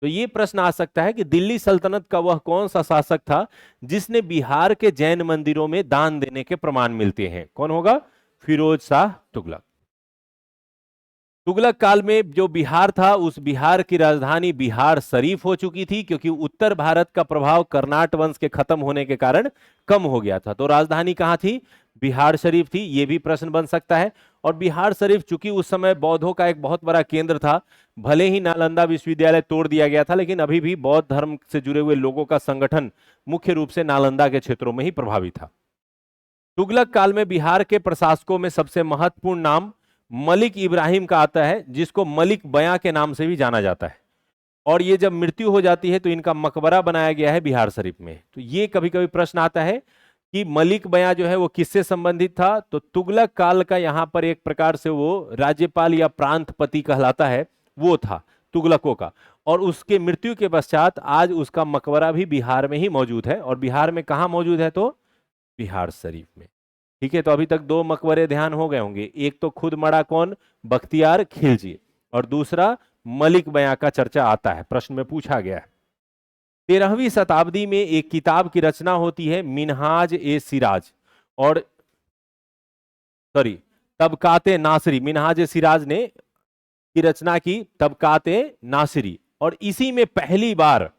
तो ये प्रश्न आ सकता है कि दिल्ली सल्तनत का वह कौन सा शासक था जिसने बिहार के जैन मंदिरों में दान देने के प्रमाण मिलते हैं? कौन होगा? फिरोज शाह तुगलक। तुगलक काल में जो बिहार था उस बिहार की राजधानी बिहार शरीफ हो चुकी थी, क्योंकि उत्तर भारत का प्रभाव कर्नाट वंश के खत्म होने के कारण कम हो गया था। तो राजधानी कहां थी? बिहार शरीफ थी। यह भी प्रश्न बन सकता है। और बिहार शरीफ चूंकि उस समय बौद्धों का एक बहुत बड़ा केंद्र था, भले ही नालंदा विश्वविद्यालय तोड़ दिया गया था, लेकिन अभी भी बौद्ध धर्म से जुड़े हुए लोगों का संगठन मुख्य रूप से नालंदा के क्षेत्रों में ही प्रभावी था। तुगलक काल में बिहार के प्रशासकों में सबसे महत्वपूर्ण नाम मलिक इब्राहिम का आता है, जिसको मलिक बयां के नाम से भी जाना जाता है। और ये जब मृत्यु हो जाती है तो इनका मकबरा बनाया गया है बिहार शरीफ में। तो ये कभी कभी प्रश्न आता है कि मलिक बयां जो है वो किससे संबंधित था? तो तुगलक काल का यहां पर एक प्रकार से वो राज्यपाल या प्रांतपति कहलाता है, वो था तुगलकों का। और उसके मृत्यु के पश्चात आज उसका मकबरा भी बिहार में ही मौजूद है। और बिहार में कहां मौजूद है? तो बिहार शरीफ में, ठीक है। तो अभी तक 2 मकबरे ध्यान हो गए होंगे। एक तो खुद मड़ा कौन? बख्तियार खिलजी, और दूसरा मलिक बयां का चर्चा आता है, प्रश्न में पूछा गया है। 13वीं शताब्दी में एक किताब की रचना होती है मिनहाज ए सिराज, और तबकाते नासिरी। मिनहाज ए सिराज ने की रचना की तबकाते नासिरी, और इसी में पहली बार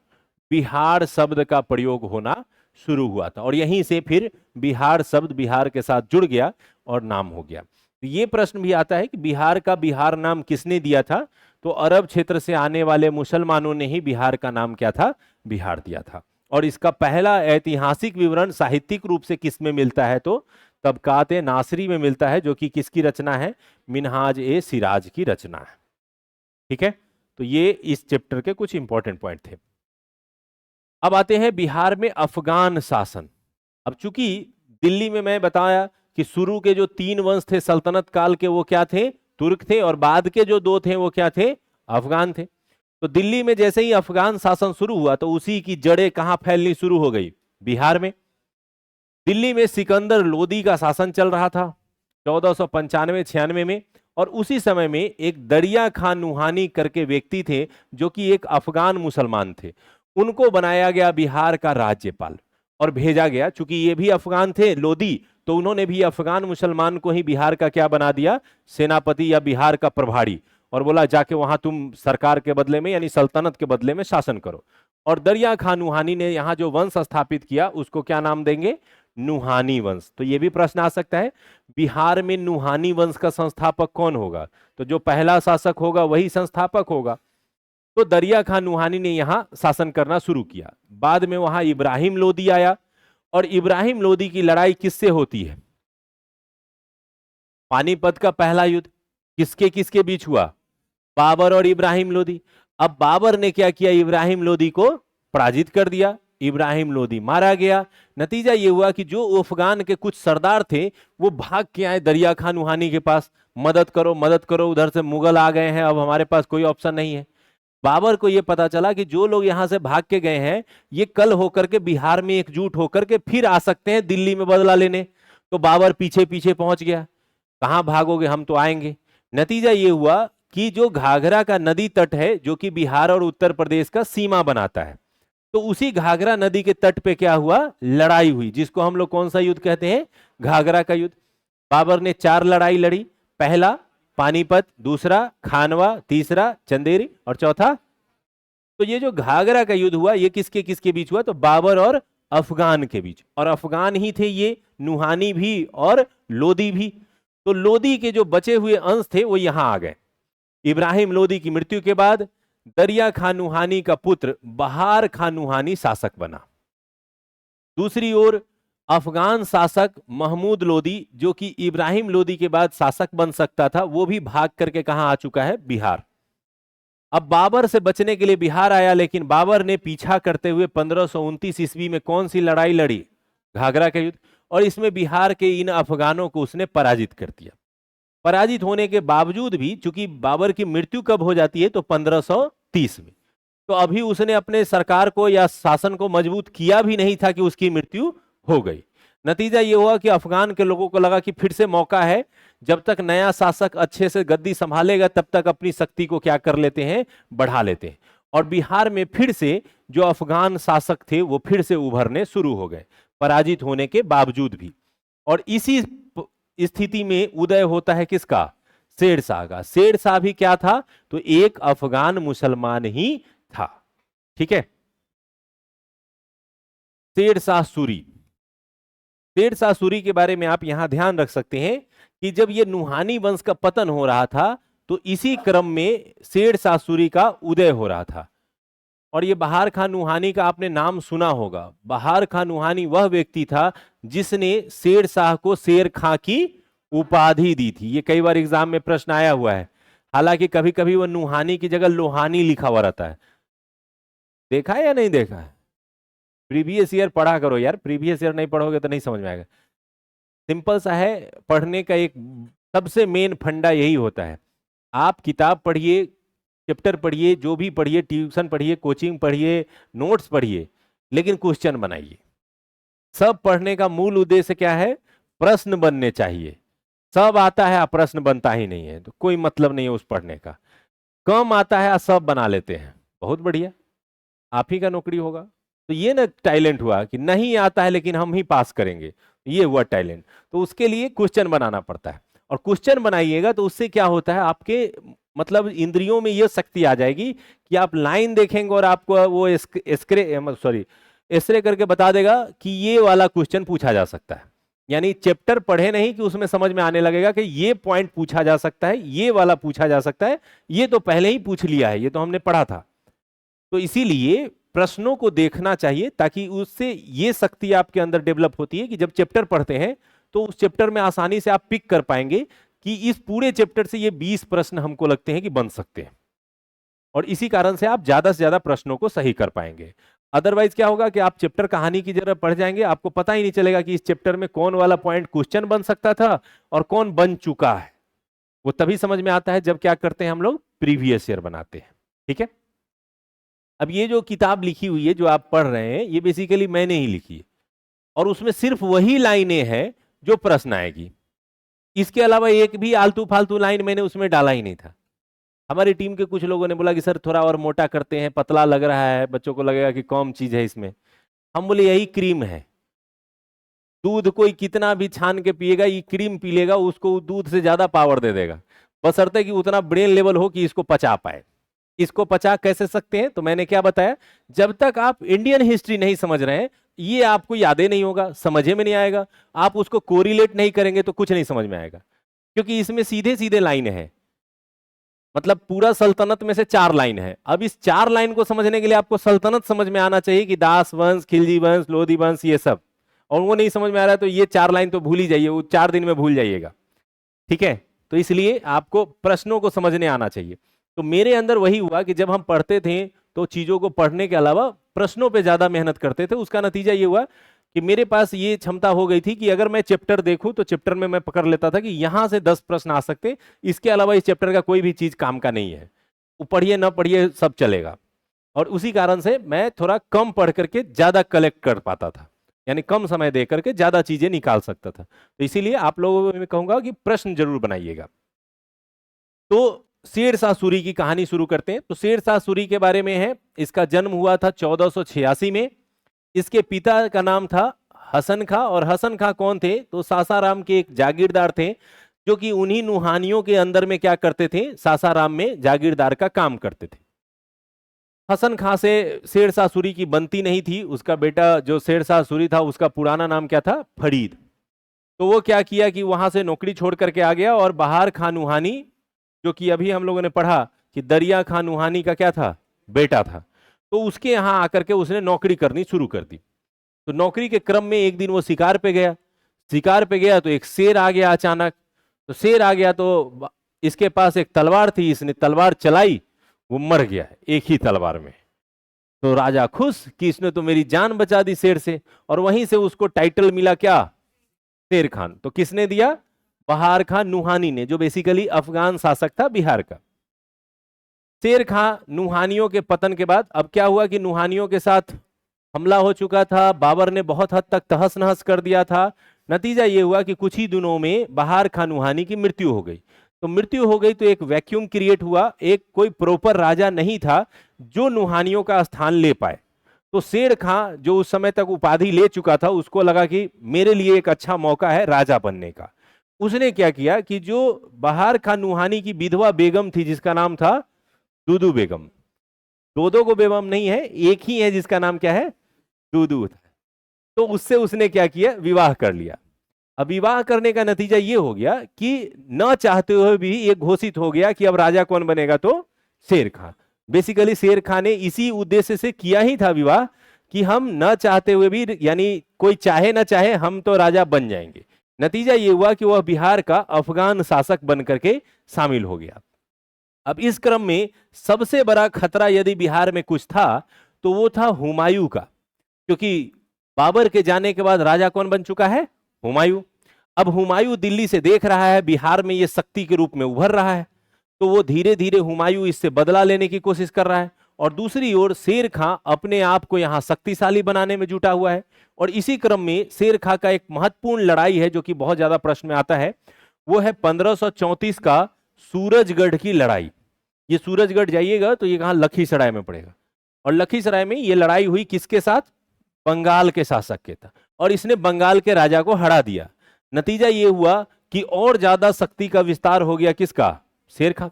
बिहार शब्द का प्रयोग होना शुरू हुआ था। और यहीं से फिर बिहार शब्द बिहार के साथ जुड़ गया और नाम हो गया। तो ये प्रश्न भी आता है कि बिहार का बिहार नाम किसने दिया था? तो अरब क्षेत्र से आने वाले मुसलमानों ने ही बिहार का नाम क्या था? बिहार दिया था। और इसका पहला ऐतिहासिक विवरण साहित्यिक रूप से किस में मिलता है? तो तबकाते नासिरी में मिलता है, जो कि किसकी रचना है? मिनहाज ए सिराज की रचना है, ठीक है। तो ये इस चैप्टर के कुछ इंपॉर्टेंट पॉइंट थे। अब आते हैं बिहार में अफगान शासन। अब चूंकि दिल्ली में मैं बताया कि शुरू के जो 3 वंश थे सल्तनत काल के, वो क्या थे? तुर्क थे, और बाद के जो 2 थे वो क्या थे? अफगान थे। तो दिल्ली में जैसे ही अफगान शासन शुरू हुआ तो उसी की जड़ें कहां फैलनी शुरू हो गई? बिहार में। दिल्ली में सिकंदर लोदी का शासन चल रहा था 1495-96 में, और उसी समय में एक दरिया खान नुहानी करके व्यक्ति थे जो कि एक अफगान मुसलमान थे। उनको बनाया गया बिहार का राज्यपाल और भेजा गया, चूंकि ये भी अफगान थे लोदी, तो उन्होंने भी अफगान मुसलमान को ही बिहार का क्या बना दिया? सेनापति या बिहार का प्रभारी, और बोला जाके वहां तुम सरकार के बदले में यानी सल्तनत के बदले में शासन करो। और दरिया खान नुहानी ने यहां जो वंश स्थापित किया उसको क्या नाम देंगे? नुहानी वंश। तो यह भी प्रश्न आ सकता है, बिहार में नुहानी वंश का संस्थापक कौन होगा? तो जो पहला शासक होगा वही संस्थापक होगा। तो दरिया खान नुहानी ने यहां शासन करना शुरू किया। बाद में वहां इब्राहिम लोदी आया, और इब्राहिम लोदी की लड़ाई किससे होती है? पानीपत का पहला युद्ध किसके किसके बीच हुआ? बाबर और इब्राहिम लोदी। अब बाबर ने क्या किया? इब्राहिम लोदी को पराजित कर दिया, इब्राहिम लोदी मारा गया। नतीजा यह हुआ कि जो अफगान के कुछ सरदार थे वो भाग के आए दरिया खान नुहानी के पास, मदद करो मदद करो, उधर से मुगल आ गए हैं, अब हमारे पास कोई ऑप्शन नहीं है। बाबर को यह पता चला कि जो लोग यहां से भाग के गए हैं ये कल होकर के बिहार में एकजुट होकर के फिर आ सकते हैं दिल्ली में बदला लेने। तो बाबर पीछे पीछे पहुंच गया, कहां भागोगे, हम तो आएंगे। नतीजा यह हुआ कि जो घाघरा का नदी तट है जो कि बिहार और उत्तर प्रदेश का सीमा बनाता है, तो उसी घाघरा नदी के तट पे क्या हुआ? लड़ाई हुई, जिसको हम लोग कौन सा युद्ध कहते हैं? घाघरा का युद्ध। बाबर ने 4 लड़ाई लड़ी, पहला पानीपत, दूसरा खानवा, तीसरा चंदेरी, और चौथा। तो ये जो घाघरा का युद्ध हुआ ये किसके किसके बीच हुआ? तो बाबर और अफगान के बीच, और अफगान ही थे ये, नुहानी भी और लोदी भी। तो लोदी के जो बचे हुए अंश थे वो यहां आ गए। इब्राहिम लोदी की मृत्यु के बाद दरिया खान नुहानी का पुत्र बहार खान नुहानी शासक बना। दूसरी ओर अफगान शासक महमूद लोदी, जो कि इब्राहिम लोदी के बाद शासक बन सकता था, वो भी भाग करके कहां आ चुका है? बिहार। अब बाबर से बचने के लिए बिहार आया, लेकिन बाबर ने पीछा करते हुए 1529 ईस्वी में कौन सी लड़ाई लड़ी? घाघरा का युद्ध। और इसमें बिहार के इन अफगानों को उसने पराजित कर दिया। पराजित होने के बावजूद भी, चूंकि बाबर की मृत्यु कब हो जाती है? तो 1530 में। तो अभी उसने अपने सरकार को या शासन को मजबूत किया भी नहीं था कि उसकी मृत्यु हो गई। नतीजा यह हुआ कि अफगान के लोगों को लगा कि फिर से मौका है, जब तक नया शासक अच्छे से गद्दी संभालेगा तब तक अपनी शक्ति को क्या कर लेते हैं? बढ़ा लेते हैं। और बिहार में फिर से जो अफगान शासक थे वो फिर से उभरने शुरू हो गए, पराजित होने के बावजूद भी। और इसी स्थिति में उदय होता है किसका? शेरशाह का। शेरशाह भी क्या था? तो एक अफगान मुसलमान ही था। ठीक है। शेरशाह सूरी। शेरशाह सूरी के बारे में आप यहां ध्यान रख सकते हैं कि जब ये नुहानी वंश का पतन हो रहा था तो इसी क्रम में शेरशाह सूरी का उदय हो रहा था। और ये बहार खान नुहानी का आपने नाम सुना होगा। बहार खान नुहानी वह व्यक्ति था जिसने शेरशाह को शेर खां की उपाधि दी थी। ये कई बार एग्जाम में प्रश्न आया हुआ है, हालांकि कभी कभी वह नुहानी की जगह लोहानी लिखा हुआ रहता है। देखा है या नहीं देखा है? प्रीवियस ईयर पढ़ा करो यार, प्रीवियस ईयर नहीं पढ़ोगे तो नहीं समझ में आएगा। सिंपल सा है, पढ़ने का एक सबसे मेन फंडा यही होता है। आप किताब पढ़िए, चैप्टर पढ़िए, जो भी पढ़िए, ट्यूशन पढ़िए, कोचिंग पढ़िए, नोट्स पढ़िए, लेकिन क्वेश्चन बनाइए। सब पढ़ने का मूल उद्देश्य क्या है? प्रश्न बनने चाहिए। सब आता है, प्रश्न बनता ही नहीं है, तो कोई मतलब नहीं है उस पढ़ने का। कम आता है, सब बना लेते हैं, बहुत बढ़िया, आप ही का नौकरी होगा। तो ये ना टैलेंट हुआ कि नहीं आता है लेकिन हम ही पास करेंगे, ये हुआ टैलेंट। तो उसके लिए क्वेश्चन बनाना पड़ता है, और क्वेश्चन बनाइएगा तो उससे क्या होता है, आपके मतलब इंद्रियों में ये शक्ति आ जाएगी कि आप लाइन देखेंगे और आपको वो एक्सरे करके बता देगा कि ये वाला क्वेश्चन पूछा जा सकता है। यानी चैप्टर पढ़े नहीं कि उसमें समझ में आने लगेगा कि ये पॉइंट पूछा जा सकता है, ये वाला पूछा जा सकता है, ये तो पहले ही पूछ लिया है, ये तो हमने पढ़ा था। तो इसीलिए प्रश्नों को देखना चाहिए, ताकि उससे ये शक्ति आपके अंदर डेवलप होती है कि जब चैप्टर पढ़ते हैं तो उस चैप्टर में आसानी से आप पिक कर पाएंगे कि इस पूरे चैप्टर से ये 20 प्रश्न हमको लगते हैं कि बन सकते हैं। और इसी कारण से आप ज्यादा से ज्यादा प्रश्नों को सही कर पाएंगे। अदरवाइज क्या होगा कि आप चैप्टर कहानी की जगह पढ़ जाएंगे, आपको पता ही नहीं चलेगा कि इस चैप्टर में कौन वाला पॉइंट क्वेश्चन बन सकता था और कौन बन चुका है। वो तभी समझ में आता है जब क्या करते हैं हम लोग, प्रीवियस ईयर बनाते हैं। ठीक है, अब ये जो किताब लिखी हुई है जो आप पढ़ रहे हैं, ये बेसिकली मैंने ही लिखी है और उसमें सिर्फ वही लाइनें हैं जो प्रश्न आएगी। इसके अलावा एक भी आलतू फालतू लाइन मैंने उसमें डाला ही नहीं था। हमारी टीम के कुछ लोगों ने बोला कि सर थोड़ा और मोटा करते हैं, पतला लग रहा है, बच्चों को लगेगा कि कम चीज है इसमें। हम बोले यही क्रीम है, दूध कोई कितना भी छान के पिएगा, ये क्रीम पी लेगा, उसको दूध से ज्यादा पावर दे देगा, बशर्ते कि उतना ब्रेन लेवल हो कि इसको पचा पाए। इसको पचा कैसे सकते हैं, तो मैंने क्या बताया, जब तक आप इंडियन हिस्ट्री नहीं समझ रहे हैं, ये आपको यादें नहीं होगा, समझे में नहीं आएगा, आप उसको कोरिलेट नहीं करेंगे तो कुछ नहीं समझ में आएगा। क्योंकि इसमें सीधे सीधे लाइन है, मतलब पूरा सल्तनत में से 4 लाइन है। अब इस 4 लाइन को समझने के लिए आपको सल्तनत समझ में आना चाहिए कि दास वंश, खिलजी वंश, लोधी वंश, ये सब, और वो नहीं समझ में आ रहा है तो ये 4 लाइन तो भूल ही जाइए, वो 4 दिन में भूल जाइएगा। ठीक है, तो इसलिए आपको प्रश्नों को समझने आना चाहिए। तो मेरे अंदर वही हुआ कि जब हम पढ़ते थे तो चीजों को पढ़ने के अलावा प्रश्नों पे ज्यादा मेहनत करते थे। उसका नतीजा ये हुआ कि मेरे पास ये क्षमता हो गई थी कि अगर मैं चैप्टर देखूं तो चैप्टर में मैं पकड़ लेता था कि यहां से 10 प्रश्न आ सकते, इसके अलावा इस चैप्टर का कोई भी चीज काम का नहीं है, वो पढ़िए ना पढ़िए सब चलेगा। और उसी कारण से मैं थोड़ा कम पढ़ करके ज्यादा कलेक्ट कर पाता था, यानी कम समय दे करके ज्यादा चीजें निकाल सकता था। तो इसीलिए आप लोगों को मैं कहूंगा कि प्रश्न जरूर बनाइएगा। तो शेरशाह सूरी की कहानी शुरू करते हैं। तो शेरशाह सूरी के बारे में है, इसका जन्म हुआ था 1486 में। इसके पिता का नाम था हसन खां, और हसन खां कौन थे, तो सासाराम के एक जागीरदार थे, जो कि उन्हीं नुहानियों के अंदर में क्या करते थे, सासाराम में जागीरदार का काम करते थे। हसन खां से शेरशाह सूरी की बनती नहीं थी। उसका बेटा जो शेरशाह सूरी था उसका पुराना नाम क्या था, फरीद। तो वो क्या किया कि वहां से नौकरी छोड़ करके आ गया और बहार खां नुहानी, जो कि अभी हम लोगों ने पढ़ा कि दरिया खां नुहानी का क्या था, बेटा था, तो उसके यहाँ आकर के उसने नौकरी करनी शुरू कर दी। तो नौकरी के क्रम में एक दिन वो शिकार पे गया। शिकार पे गया तो एक शेर आ गया अचानक। तो शेर आ गया तो इसके पास एक तलवार थी, इसने तलवार चलाई, वो मर गया एक ही तलवार में। तो राजा खुश कि इसने तो मेरी जान बचा दी शेर से, और वहीं से उसको टाइटल मिला क्या, शेर खान। तो किसने दिया, बहार खां नुहानी ने, जो बेसिकली अफगान शासक था बिहार का। शेर खां नुहानियों के पतन के बाद अब क्या हुआ कि नुहानियों के साथ हमला हो चुका था, बाबर ने बहुत हद तक तहस नहस कर दिया था। नतीजा ये हुआ कि कुछ ही दिनों में बहार खां नुहानी की मृत्यु हो गई। तो मृत्यु हो गई तो एक वैक्यूम क्रिएट हुआ, एक कोई प्रॉपर राजा नहीं था जो नुहानियों का स्थान ले पाए। तो शेर खां जो उस समय तक उपाधि ले चुका था, उसको लगा कि मेरे लिए एक अच्छा मौका है राजा बनने का। उसने क्या किया कि जो बहार खां नुहानी की विधवा बेगम थी जिसका नाम था दूदू बेगम, दो को बेगम नहीं है, एक ही है जिसका नाम क्या है, दूदू था, तो उससे उसने क्या किया, विवाह कर लिया। अब विवाह करने का नतीजा ये हो गया कि न चाहते हुए भी ये घोषित हो गया कि अब राजा कौन बनेगा, तो शेर खां। बेसिकली शेर खां ने इसी उद्देश्य से किया ही था विवाह कि हम न चाहते हुए भी, यानी कोई चाहे ना चाहे हम तो राजा बन जाएंगे। नतीजा ये हुआ कि वह बिहार का अफगान शासक बनकर के शामिल हो गया। अब इस क्रम में सबसे बड़ा खतरा यदि बिहार में कुछ था तो वो था हुमायूं का, क्योंकि बाबर के जाने के बाद राजा कौन बन चुका है, हुमायूं। अब हुमायूं दिल्ली से देख रहा है बिहार में ये शक्ति के रूप में उभर रहा है, तो वो धीरे धीरे हुमायूं इससे बदला लेने की कोशिश कर रहा है। और दूसरी ओर शेर खां अपने आप को यहां शक्तिशाली बनाने में जुटा हुआ है। और इसी क्रम में शेर खां का एक महत्वपूर्ण लड़ाई है जो कि बहुत ज्यादा प्रश्न में आता है, वो है 1534 का सूरजगढ़ की लड़ाई। ये सूरजगढ़ जाइएगा तो ये कहां, लखीसराय में पड़ेगा। और लखीसराय में ये लड़ाई हुई किसके साथ, बंगाल के शासक के था, और इसने बंगाल के राजा को हरा दिया। नतीजा ये हुआ कि और ज्यादा शक्ति का विस्तार हो गया किसका, शेर खां।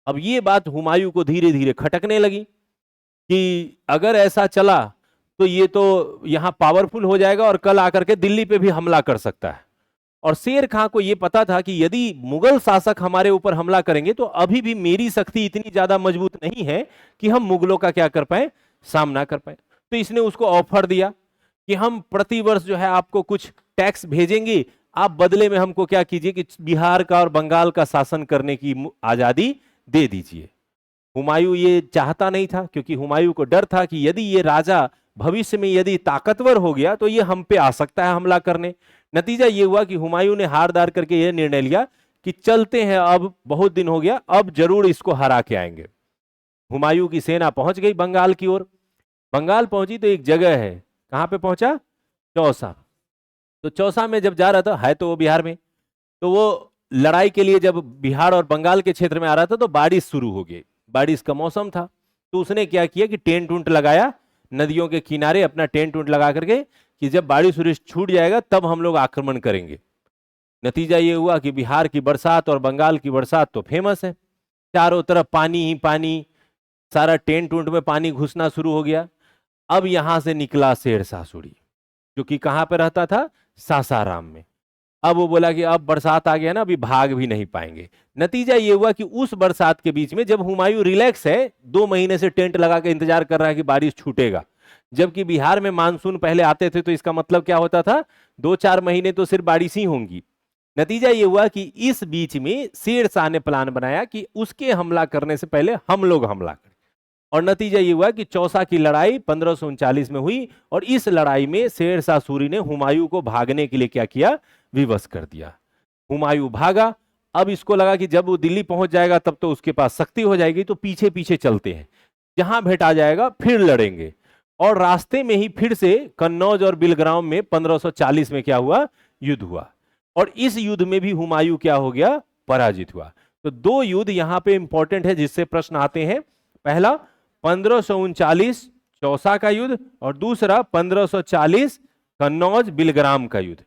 अब ये बात हुमायूं को धीरे धीरे खटकने लगी कि अगर ऐसा चला तो ये तो यहां पावरफुल हो जाएगा और कल आकर के दिल्ली पे भी हमला कर सकता है। और शेर खां को यह पता था कि यदि मुगल शासक हमारे ऊपर हमला करेंगे तो अभी भी मेरी शक्ति इतनी ज्यादा मजबूत नहीं है कि हम मुगलों का क्या कर पाए, सामना कर पाए। तो इसने उसको ऑफर दिया कि हम प्रतिवर्ष जो है आपको कुछ टैक्स भेजेंगे, आप बदले में हमको क्या कीजिए कि बिहार का और बंगाल का शासन करने की आजादी दे दीजिए। हुमायूं ये चाहता नहीं था, क्योंकि हुमायूं को डर था कि यदि ये राजा भविष्य में यदि ताकतवर हो गया तो ये हम पे आ सकता है हमला करने। नतीजा ये हुआ कि हुमायूं ने हार दार करके यह निर्णय लिया कि चलते हैं, अब बहुत दिन हो गया, अब जरूर इसको हरा के आएंगे। हुमायूं की सेना पहुंच गई बंगाल की ओर। बंगाल पहुंची तो एक जगह है, कहां पे पहुंचा? चौसा। तो चौसा में जब जा रहा था, है तो वो बिहार में, तो वो लड़ाई के लिए जब बिहार और बंगाल के क्षेत्र में आ रहा था तो बारिश शुरू हो गई, बारिश का मौसम था। तो उसने क्या किया कि टेंट उंट लगाया नदियों के किनारे, अपना टेंट उंट लगा करके कि जब बारिश उरिश छूट जाएगा तब हम लोग आक्रमण करेंगे। नतीजा ये हुआ कि बिहार की बरसात और बंगाल की बरसात तो फेमस है, चारों तरफ पानी ही पानी, सारा टेंट उंट में पानी घुसना शुरू हो गया। अब यहां से निकला शेरशाह सूरी, जो कि कहां पर रहता था? सासाराम में। अब वो बोला कि अब बरसात आ गया ना, अभी भाग भी नहीं पाएंगे। नतीजा ये हुआ कि उस बरसात के बीच में जब हुमायूं रिलैक्स है, 2 महीने से टेंट लगा के इंतजार कर रहा है कि बारिश छूटेगा, जबकि बिहार में मानसून पहले आते थे, तो इसका मतलब क्या होता था? 2-4 महीने तो सिर्फ बारिश ही होंगी। नतीजा ये हुआ कि इस बीच में शेरशाह ने प्लान बनाया कि उसके हमला करने से पहले हम लोग हमला करें। और नतीजा ये हुआ कि चौसा की लड़ाई 1539 में हुई, और इस लड़ाई में शेरशाह सूरी ने हुमायूं को भागने के लिए क्या किया? विवश कर दिया। हुमायूं भागा। अब इसको लगा कि जब वो दिल्ली पहुंच जाएगा तब तो उसके पास शक्ति हो जाएगी, तो पीछे पीछे चलते हैं, जहां भेटा जाएगा फिर लड़ेंगे। और रास्ते में ही फिर से कन्नौज और बिलग्राम में 1540 में क्या हुआ? युद्ध हुआ। और इस युद्ध में भी हुमायूं क्या हो गया? पराजित हुआ। तो 2 युद्ध यहां पे इंपॉर्टेंट है जिससे प्रश्न आते हैं। पहला 1539 चौसा का युद्ध, और दूसरा 1540 कन्नौज बिलग्राम का युद्ध।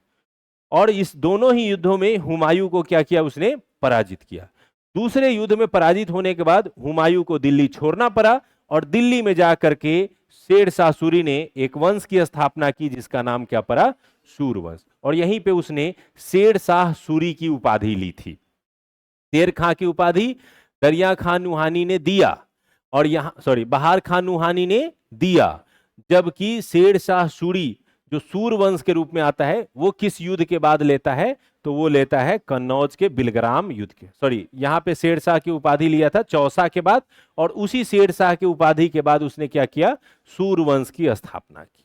और इस दोनों ही युद्धों में हुमायूं को क्या किया? उसने पराजित किया। दूसरे युद्ध में पराजित होने के बाद हुमायूं को दिल्ली छोड़ना पड़ा, और दिल्ली में जाकर के शेरशाह सूरी ने एक वंश की स्थापना की जिसका नाम क्या पड़ा? सूरवंश। और यहीं पे उसने शेरशाह सूरी की उपाधि ली थी। शेर खां की उपाधि दरिया खान नुहानी ने दिया, और यहां बहार खान नुहानी ने दिया, जबकि शेरशाह सूरी जो सूरवंश के रूप में आता है वो किस युद्ध के बाद लेता है? तो वो लेता है कन्नौज के बिलग्राम युद्ध के, यहां पे शेरशाह की उपाधि लिया था चौसा के बाद, और उसी शेरशाह की उपाधि के बाद उसने क्या किया? सूरवंश की स्थापना की।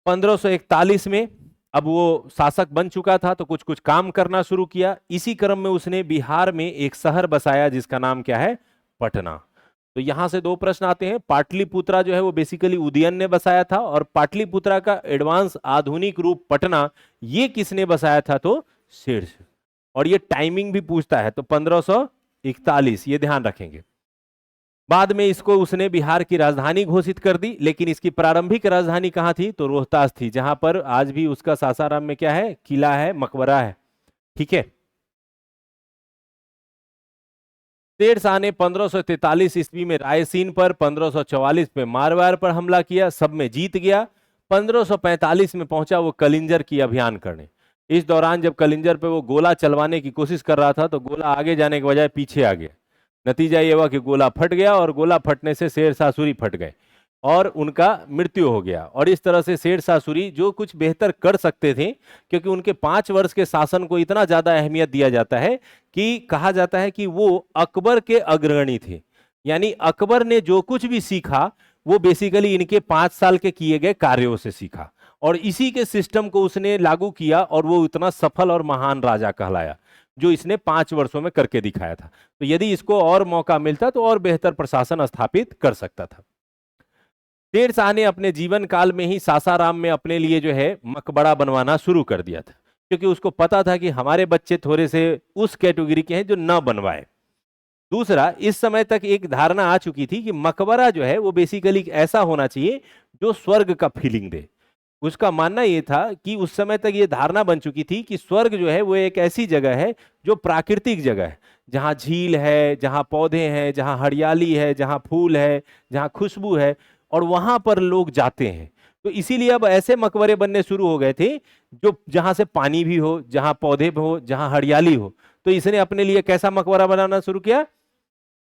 1541 में अब वो शासक बन चुका था, तो कुछ कुछ काम करना शुरू किया। इसी क्रम में उसने बिहार में एक शहर बसाया जिसका नाम क्या है? पटना। तो यहां से 2 प्रश्न आते हैं। पाटलिपुत्रा जो है वो बेसिकली उदयन ने बसाया था, और पाटलिपुत्रा का एडवांस आधुनिक रूप पटना ये किसने बसाया था? तो शेरशाह। और ये टाइमिंग भी पूछता है, तो 1541 ये ध्यान रखेंगे। बाद में इसको उसने बिहार की राजधानी घोषित कर दी, लेकिन इसकी प्रारंभिक राजधानी कहां थी? तो रोहतास थी, जहां पर आज भी उसका सासाराम में क्या है? किला है, मकबरा है। ठीक है। शेरशाह ने 1543 ईस्वी में रायसीन पर, 1544 में मारवाड़ पर हमला किया, सब में जीत गया। 1545 में पहुंचा वो कलिंजर की अभियान करने। इस दौरान जब कलिंजर पे वो गोला चलवाने की कोशिश कर रहा था तो गोला आगे जाने के बजाय पीछे आ गया। नतीजा ये हुआ कि गोला फट गया, और गोला फटने से शेरशाह सूरी फट गए और उनका मृत्यु हो गया। और इस तरह से शेरशाह सूरी जो कुछ बेहतर कर सकते थे, क्योंकि उनके 5 वर्ष के शासन को इतना ज्यादा अहमियत दिया जाता है कि कहा जाता है कि वो अकबर के अग्रणी थे। यानी अकबर ने जो कुछ भी सीखा वो बेसिकली इनके 5 साल के किए गए कार्यों से सीखा, और इसी के सिस्टम को उसने लागू किया, और वो इतना सफल और महान राजा कहलाया जो इसने 5 वर्षों में करके दिखाया था। तो यदि इसको और मौका मिलता तो और बेहतर प्रशासन स्थापित कर सकता था। शेरशाह ने अपने जीवन काल में ही सासाराम में अपने लिए जो है मकबरा बनवाना शुरू कर दिया था, क्योंकि उसको पता था कि हमारे बच्चे थोड़े से उस कैटेगरी के हैं जो न बनवाए। दूसरा, इस समय तक एक धारणा आ चुकी थी कि मकबरा जो है वो बेसिकली ऐसा होना चाहिए जो स्वर्ग का फीलिंग दे। उसका मानना यह था कि उस समय तक ये धारणा बन चुकी थी कि स्वर्ग जो है वो एक ऐसी जगह है जो प्राकृतिक जगह है, जहां झील है, जहां पौधे हैं, जहां हरियाली है, जहां फूल है, जहां खुशबू है, और वहां पर लोग जाते हैं। तो इसीलिए अब ऐसे मकबरे बनने शुरू हो गए थे जो जहां से पानी भी हो, जहां पौधे भी हो, जहां हरियाली हो। तो इसने अपने लिए कैसा मकबरा बनाना शुरू किया?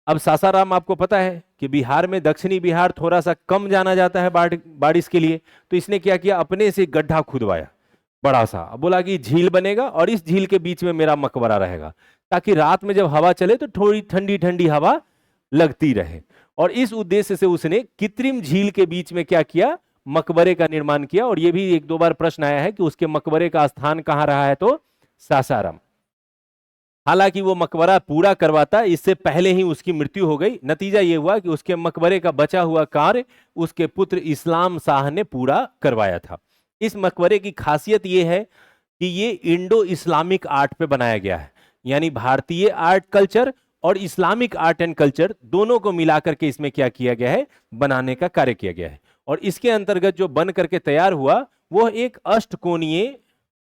अब सासाराम आपको पता है कि बिहार में, दक्षिणी बिहार थोड़ा सा कम जाना जाता है बारिश के लिए, तो इसने क्या किया? अपने से गड्ढा खुदवाया, बड़ा सा। अब बोला कि झील बनेगा और इस झील के बीच में मेरा मकबरा रहेगा, ताकि रात में जब हवा चले तो थोड़ी ठंडी ठंडी हवा लगती रहे। और इस उद्देश्य से उसने कृत्रिम झील के बीच में क्या किया, मकबरे का निर्माण किया। और यह भी एक दो बार प्रश्न आया है कि उसके मकबरे का स्थान कहां रहा है, तो सासाराम। हालांकि वो मकबरा पूरा करवाता, इससे पहले ही उसकी मृत्यु हो गई। नतीजा ये हुआ कि उसके मकबरे का बचा हुआ कार्य उसके पुत्र इस्लाम शाह ने पूरा करवाया था। इस मकबरे की खासियत यह है कि ये इंडो इस्लामिक आर्ट पे बनाया गया है, यानी भारतीय आर्ट कल्चर और इस्लामिक आर्ट एंड कल्चर दोनों को मिलाकर के इसमें क्या किया गया है, बनाने का कार्य किया गया है। और इसके अंतर्गत जो बन करके तैयार हुआ वह एक अष्टकोणीय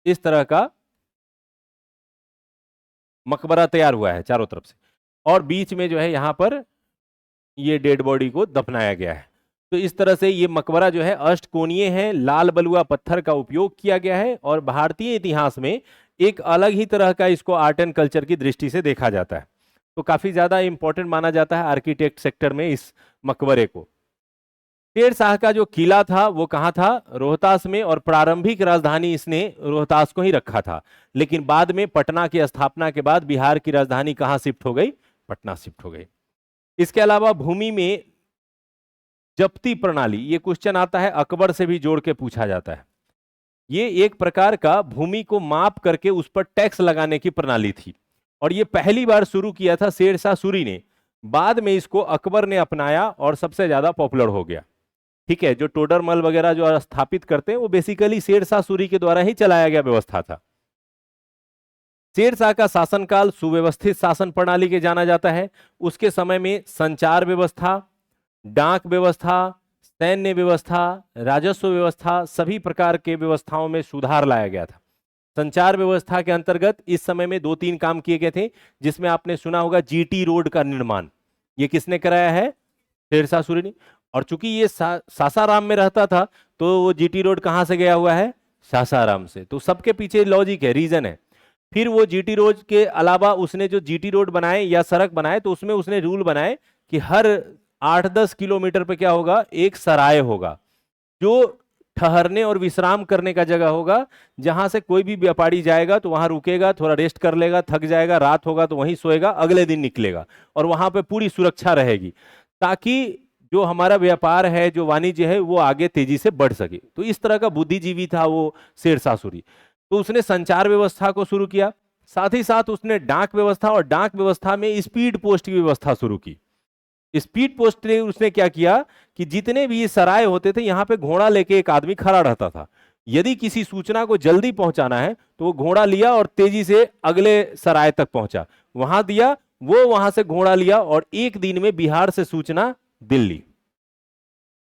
इस तरह का मकबरा तैयार हुआ है चारों तरफ से, और बीच में जो है यहां पर ये डेड बॉडी को दफनाया गया है। तो इस तरह से ये मकबरा जो है अष्टकोणीय है, लाल बलुआ पत्थर का उपयोग किया गया है, और भारतीय इतिहास में एक अलग ही तरह का इसको आर्ट एंड कल्चर की दृष्टि से देखा जाता है। तो काफी ज्यादा इंपॉर्टेंट माना जाता है आर्किटेक्ट सेक्टर में इस मकबरे को। शेर शाह का जो किला था वो कहाँ था, रोहतास में, और प्रारंभिक राजधानी इसने रोहतास को ही रखा था। लेकिन बाद में पटना की स्थापना के बाद बिहार की राजधानी कहाँ शिफ्ट हो गई, पटना शिफ्ट हो गई। इसके अलावा भूमि में जब्ती प्रणाली, ये क्वेश्चन आता है अकबर से भी जोड़ के पूछा जाता है। ये एक प्रकार का भूमि को माप करके उस पर टैक्स लगाने की प्रणाली थी, और ये पहली बार शुरू किया था शेर शाह सूरी ने। बाद में इसको अकबर ने अपनाया और सबसे ज्यादा पॉपुलर हो गया। ठीक है, जो टोडरमल वगैरह जो स्थापित करते हैं वो बेसिकली शेर शाह सूरी के द्वारा ही चलाया गया व्यवस्था था। शेर शाह का शासनकाल सुव्यवस्थित शासन प्रणाली के जाना जाता है। उसके समय में संचार व्यवस्था, डाक व्यवस्था, सैन्य व्यवस्था, राजस्व व्यवस्था, सभी प्रकार के व्यवस्थाओं में सुधार लाया गया था। संचार व्यवस्था के अंतर्गत इस समय में दो तीन काम किए गए थे, जिसमें आपने सुना होगा जीटी रोड का निर्माण। ये किसने कराया है, शेर शाह सूरी ने। और चूंकि ये सासाराम में रहता था तो वो जीटी रोड कहां से गया हुआ है, सासाराम से। तो सबके पीछे लॉजिक है, रीजन है। फिर वो जीटी रोड के अलावा उसने जो जीटी रोड बनाए या सड़क बनाए, तो उसमें उसने रूल बनाए कि हर 8-10 किलोमीटर पे क्या होगा, एक सराय होगा जो ठहरने और विश्राम करने का जगह होगा, जहां से कोई भी व्यापारी जाएगा तो वहां रुकेगा, थोड़ा रेस्ट कर लेगा, थक जाएगा, रात होगा तो वहीं सोएगा, अगले दिन निकलेगा। और वहां पे पूरी सुरक्षा रहेगी, ताकि जो हमारा व्यापार है, जो वाणिज्य है, वो आगे तेजी से बढ़ सके। तो इस तरह का बुद्धिजीवी था वो शेर शाह सूरी। तो उसने संचार व्यवस्था को शुरू किया, साथ ही साथ उसने डाक व्यवस्था, और डाक व्यवस्था में स्पीड पोस्ट की व्यवस्था शुरू की। स्पीड पोस्ट ने उसने क्या किया कि जितने भी सराय होते थे, यहां पे घोड़ा लेके एक आदमी खड़ा रहता था। यदि किसी सूचना को जल्दी पहुंचाना है तो वो घोड़ा लिया और तेजी से अगले सराय तक पहुंचा, वहां दिया, वो वहां से घोड़ा लिया, और एक दिन में बिहार से सूचना दिल्ली।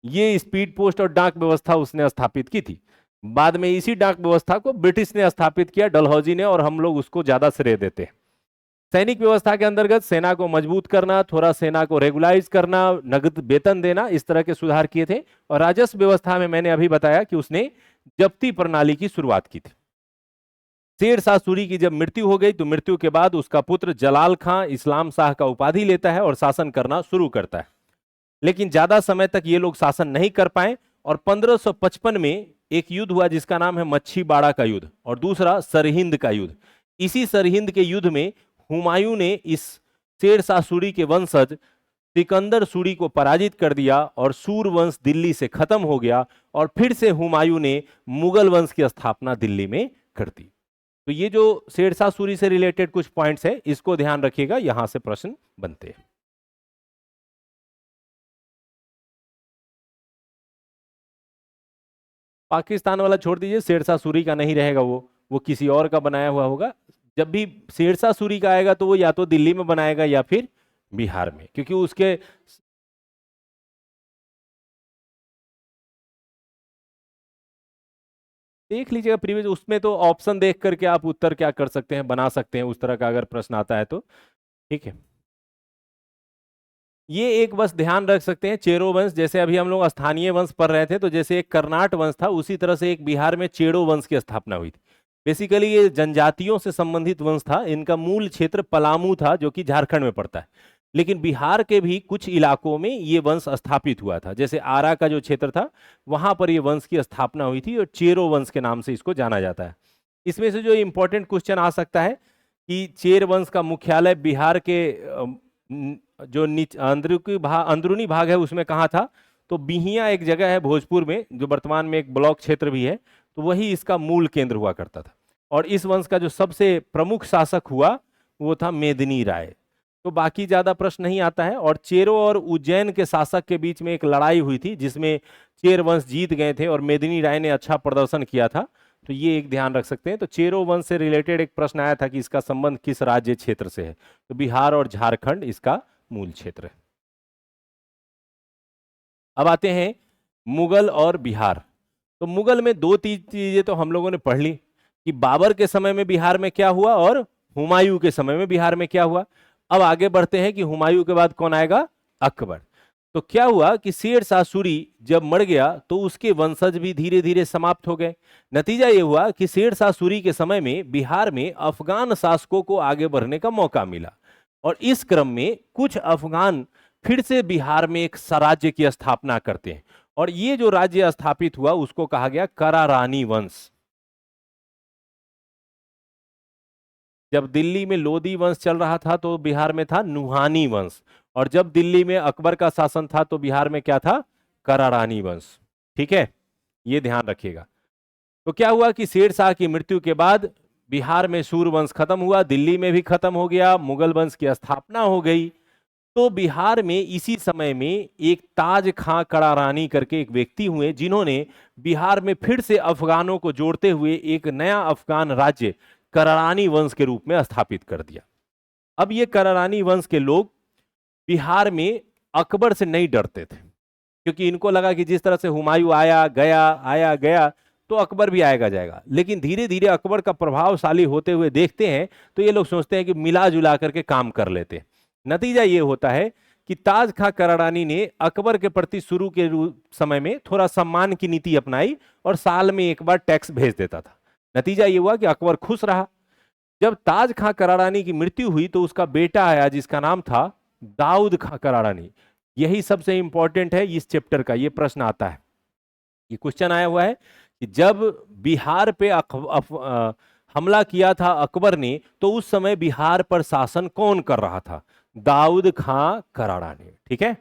ये स्पीड पोस्ट और डाक व्यवस्था उसने स्थापित की थी। बाद में इसी डाक व्यवस्था को ब्रिटिश ने स्थापित किया, डलहौजी ने, और हम लोग उसको ज्यादा श्रेय देते हैं। सैनिक व्यवस्था के अंतर्गत सेना को मजबूत करना, थोड़ा सेना को रेगुलाइज करना, नगद वेतन देना, इस तरह के सुधार किए थे। और राजस्व व्यवस्था में मैंने अभी बताया कि उसने जब्ती प्रणाली की शुरुआत की थी। शेर शाह सूरी की जब मृत्यु हो गई तो मृत्यु के बाद उसका पुत्र जलाल खां इस्लाम शाह का उपाधि लेता है और शासन करना शुरू करता है। लेकिन ज्यादा समय तक ये लोग शासन नहीं कर पाए, और 1555 में एक युद्ध हुआ जिसका नाम है मच्छीबाड़ा का युद्ध, और दूसरा सरहिंद का युद्ध। इसी सरहिंद के युद्ध में हुमायूं ने इस शेर शाह सूरी के वंशज सिकंदर सूरी को पराजित कर दिया, और सूर वंश दिल्ली से खत्म हो गया, और फिर से हुमायूं ने मुगल वंश की स्थापना दिल्ली में कर दी। तो ये जो शेर शाह सूरी से रिलेटेड कुछ पॉइंट्स है, इसको ध्यान रखिएगा, यहां से प्रश्न बनते हैं। पाकिस्तान वाला छोड़ दीजिए, शेर शाह सूरी का नहीं रहेगा, वो किसी और का बनाया हुआ होगा। जब भी शेर शाह सूरी का आएगा तो वो या तो दिल्ली में बनाएगा या फिर बिहार में, क्योंकि उसके देख लीजिएगा प्रीवियस, उसमें तो ऑप्शन देख करके आप उत्तर क्या कर सकते हैं, बना सकते हैं, उस तरह का अगर प्रश्न आता है तो। ठीक है, ये एक बस ध्यान रख सकते हैं, चेरो वंश, जैसे अभी हम लोग स्थानीय वंश पढ़ रहे थे, तो जैसे एक कर्नाट वंश था, उसी तरह से एक बिहार में चेरो वंश की स्थापना हुई थी। बेसिकली ये जनजातियों से संबंधित वंश था। इनका मूल क्षेत्र पलामू था, जो कि झारखंड में पड़ता है। लेकिन बिहार के भी कुछ इलाकों में ये वंश स्थापित हुआ था। जैसे आरा का जो क्षेत्र था वहां पर ये वंश की स्थापना हुई थी और चेरो वंश के नाम से इसको जाना जाता है। इसमें से जो इंपॉर्टेंट क्वेश्चन आ सकता है कि चेर वंश का मुख्यालय बिहार के जो अंदरूनी भाग है उसमें कहाँ था, तो बिहिया एक जगह है भोजपुर में, जो वर्तमान में एक ब्लॉक क्षेत्र भी है, तो वही इसका मूल केंद्र हुआ करता था। और इस वंश का जो सबसे प्रमुख शासक हुआ वो था मेदिनी राय। तो बाकी ज्यादा प्रश्न नहीं आता है। और चेरो और उज्जैन के शासक के बीच में एक लड़ाई हुई थी जिसमें चेर वंश जीत गए थे और मेदिनी राय ने अच्छा प्रदर्शन किया था, तो ये एक ध्यान रख सकते हैं। तो चेरो वंश से रिलेटेड एक प्रश्न आया था कि इसका संबंध किस राज्य क्षेत्र से है, तो बिहार और झारखंड इसका मूल क्षेत्र है। अब आते हैं मुगल और बिहार। तो मुगल में दो तीन चीजें तो हम लोगों ने पढ़ ली कि बाबर के समय में बिहार में क्या हुआ और हुमायूं के समय में बिहार में क्या हुआ। अब आगे बढ़ते हैं कि हुमायूं के बाद कौन आएगा, अकबर। तो क्या हुआ कि शेर शाह सूरी जब मर गया तो उसके वंशज भी धीरे धीरे समाप्त हो गए। नतीजा यह हुआ कि शेर शाह सूरी के समय में बिहार में अफगान शासकों को आगे बढ़ने का मौका मिला और इस क्रम में कुछ अफगान फिर से बिहार में एक स्वराज्य की स्थापना करते हैं और ये जो राज्य स्थापित हुआ उसको कहा गया करारानी वंश। जब दिल्ली में लोदी वंश चल रहा था तो बिहार में था नुहानी वंश, और जब दिल्ली में अकबर का शासन था तो बिहार में क्या था, करारानी वंश। ठीक है, ये ध्यान रखिएगा। तो क्या हुआ कि शेर शाह की मृत्यु के बाद बिहार में सूर्यवंश खत्म हुआ, दिल्ली में भी खत्म हो गया, मुगल वंश की स्थापना हो गई। तो बिहार में इसी समय में एक ताज खां करारानी करके एक व्यक्ति हुए जिन्होंने बिहार में फिर से अफगानों को जोड़ते हुए एक नया अफगान राज्य करारानी वंश के रूप में स्थापित कर दिया। अब ये करारानी वंश के लोग बिहार में अकबर से नहीं डरते थे, क्योंकि इनको लगा कि जिस तरह से हुमायूं आया गया तो अकबर भी आएगा जाएगा। लेकिन धीरे धीरे अकबर का प्रभावशाली होते हुए देखते हैं तो ये लोग सोचते हैं कि मिला जुला करके काम कर लेते हैं। नतीजा ये होता है कि ताज खां करारानी ने अकबर के प्रति शुरू के समय में थोड़ा सम्मान की नीति अपनाई और साल में एक बार टैक्स भेज देता था। नतीजा ये हुआ कि अकबर खुश रहा। जब ताज खां करारानी की मृत्यु हुई तो उसका बेटा आया जिसका नाम था दाऊद खां करारानी। यही सबसे इंपॉर्टेंट है इस चैप्टर का, ये प्रश्न आता है, ये क्वेश्चन आया हुआ है कि जब बिहार पे हमला किया था अकबर ने तो उस समय बिहार पर शासन कौन कर रहा था, दाऊद खां करारानी। ठीक है,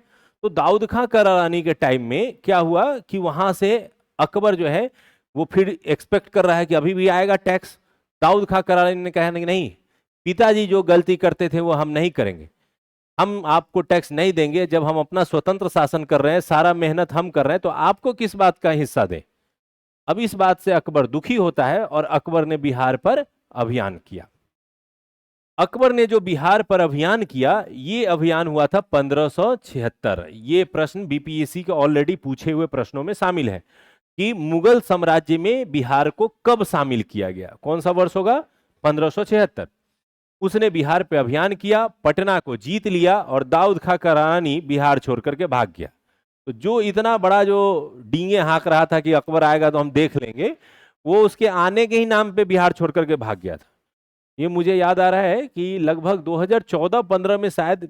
तो दाऊद खां करारानी के टाइम में क्या हुआ कि वहां से अकबर जो है वो फिर एक्सपेक्ट कर रहा है कि अभी भी आएगा टैक्स। दाऊद खां करारानी ने कहा नहीं, पिताजी जो गलती करते थे वो हम नहीं करेंगे, हम आपको टैक्स नहीं देंगे। जब हम अपना स्वतंत्र शासन कर रहे हैं, सारा मेहनत हम कर रहे हैं, तो आपको किस बात का हिस्सा दें। अब इस बात से अकबर दुखी होता है और अकबर ने बिहार पर अभियान किया। अकबर ने जो बिहार पर अभियान किया, ये अभियान हुआ था 1576। ये प्रश्न बीपीएससी के ऑलरेडी पूछे हुए प्रश्नों में शामिल है कि मुगल साम्राज्य में बिहार को कब शामिल किया गया, कौन सा वर्ष होगा, 1576। उसने बिहार पे अभियान किया, पटना को जीत लिया और दाऊद खां करारानी बिहार छोड़ करके भाग गया। तो जो इतना बड़ा जो डींगे हाँक रहा था कि अकबर आएगा तो हम देख लेंगे, वो उसके आने के ही नाम पे बिहार छोड़ करके भाग गया था। ये मुझे याद आ रहा है कि लगभग 2014-15 में शायद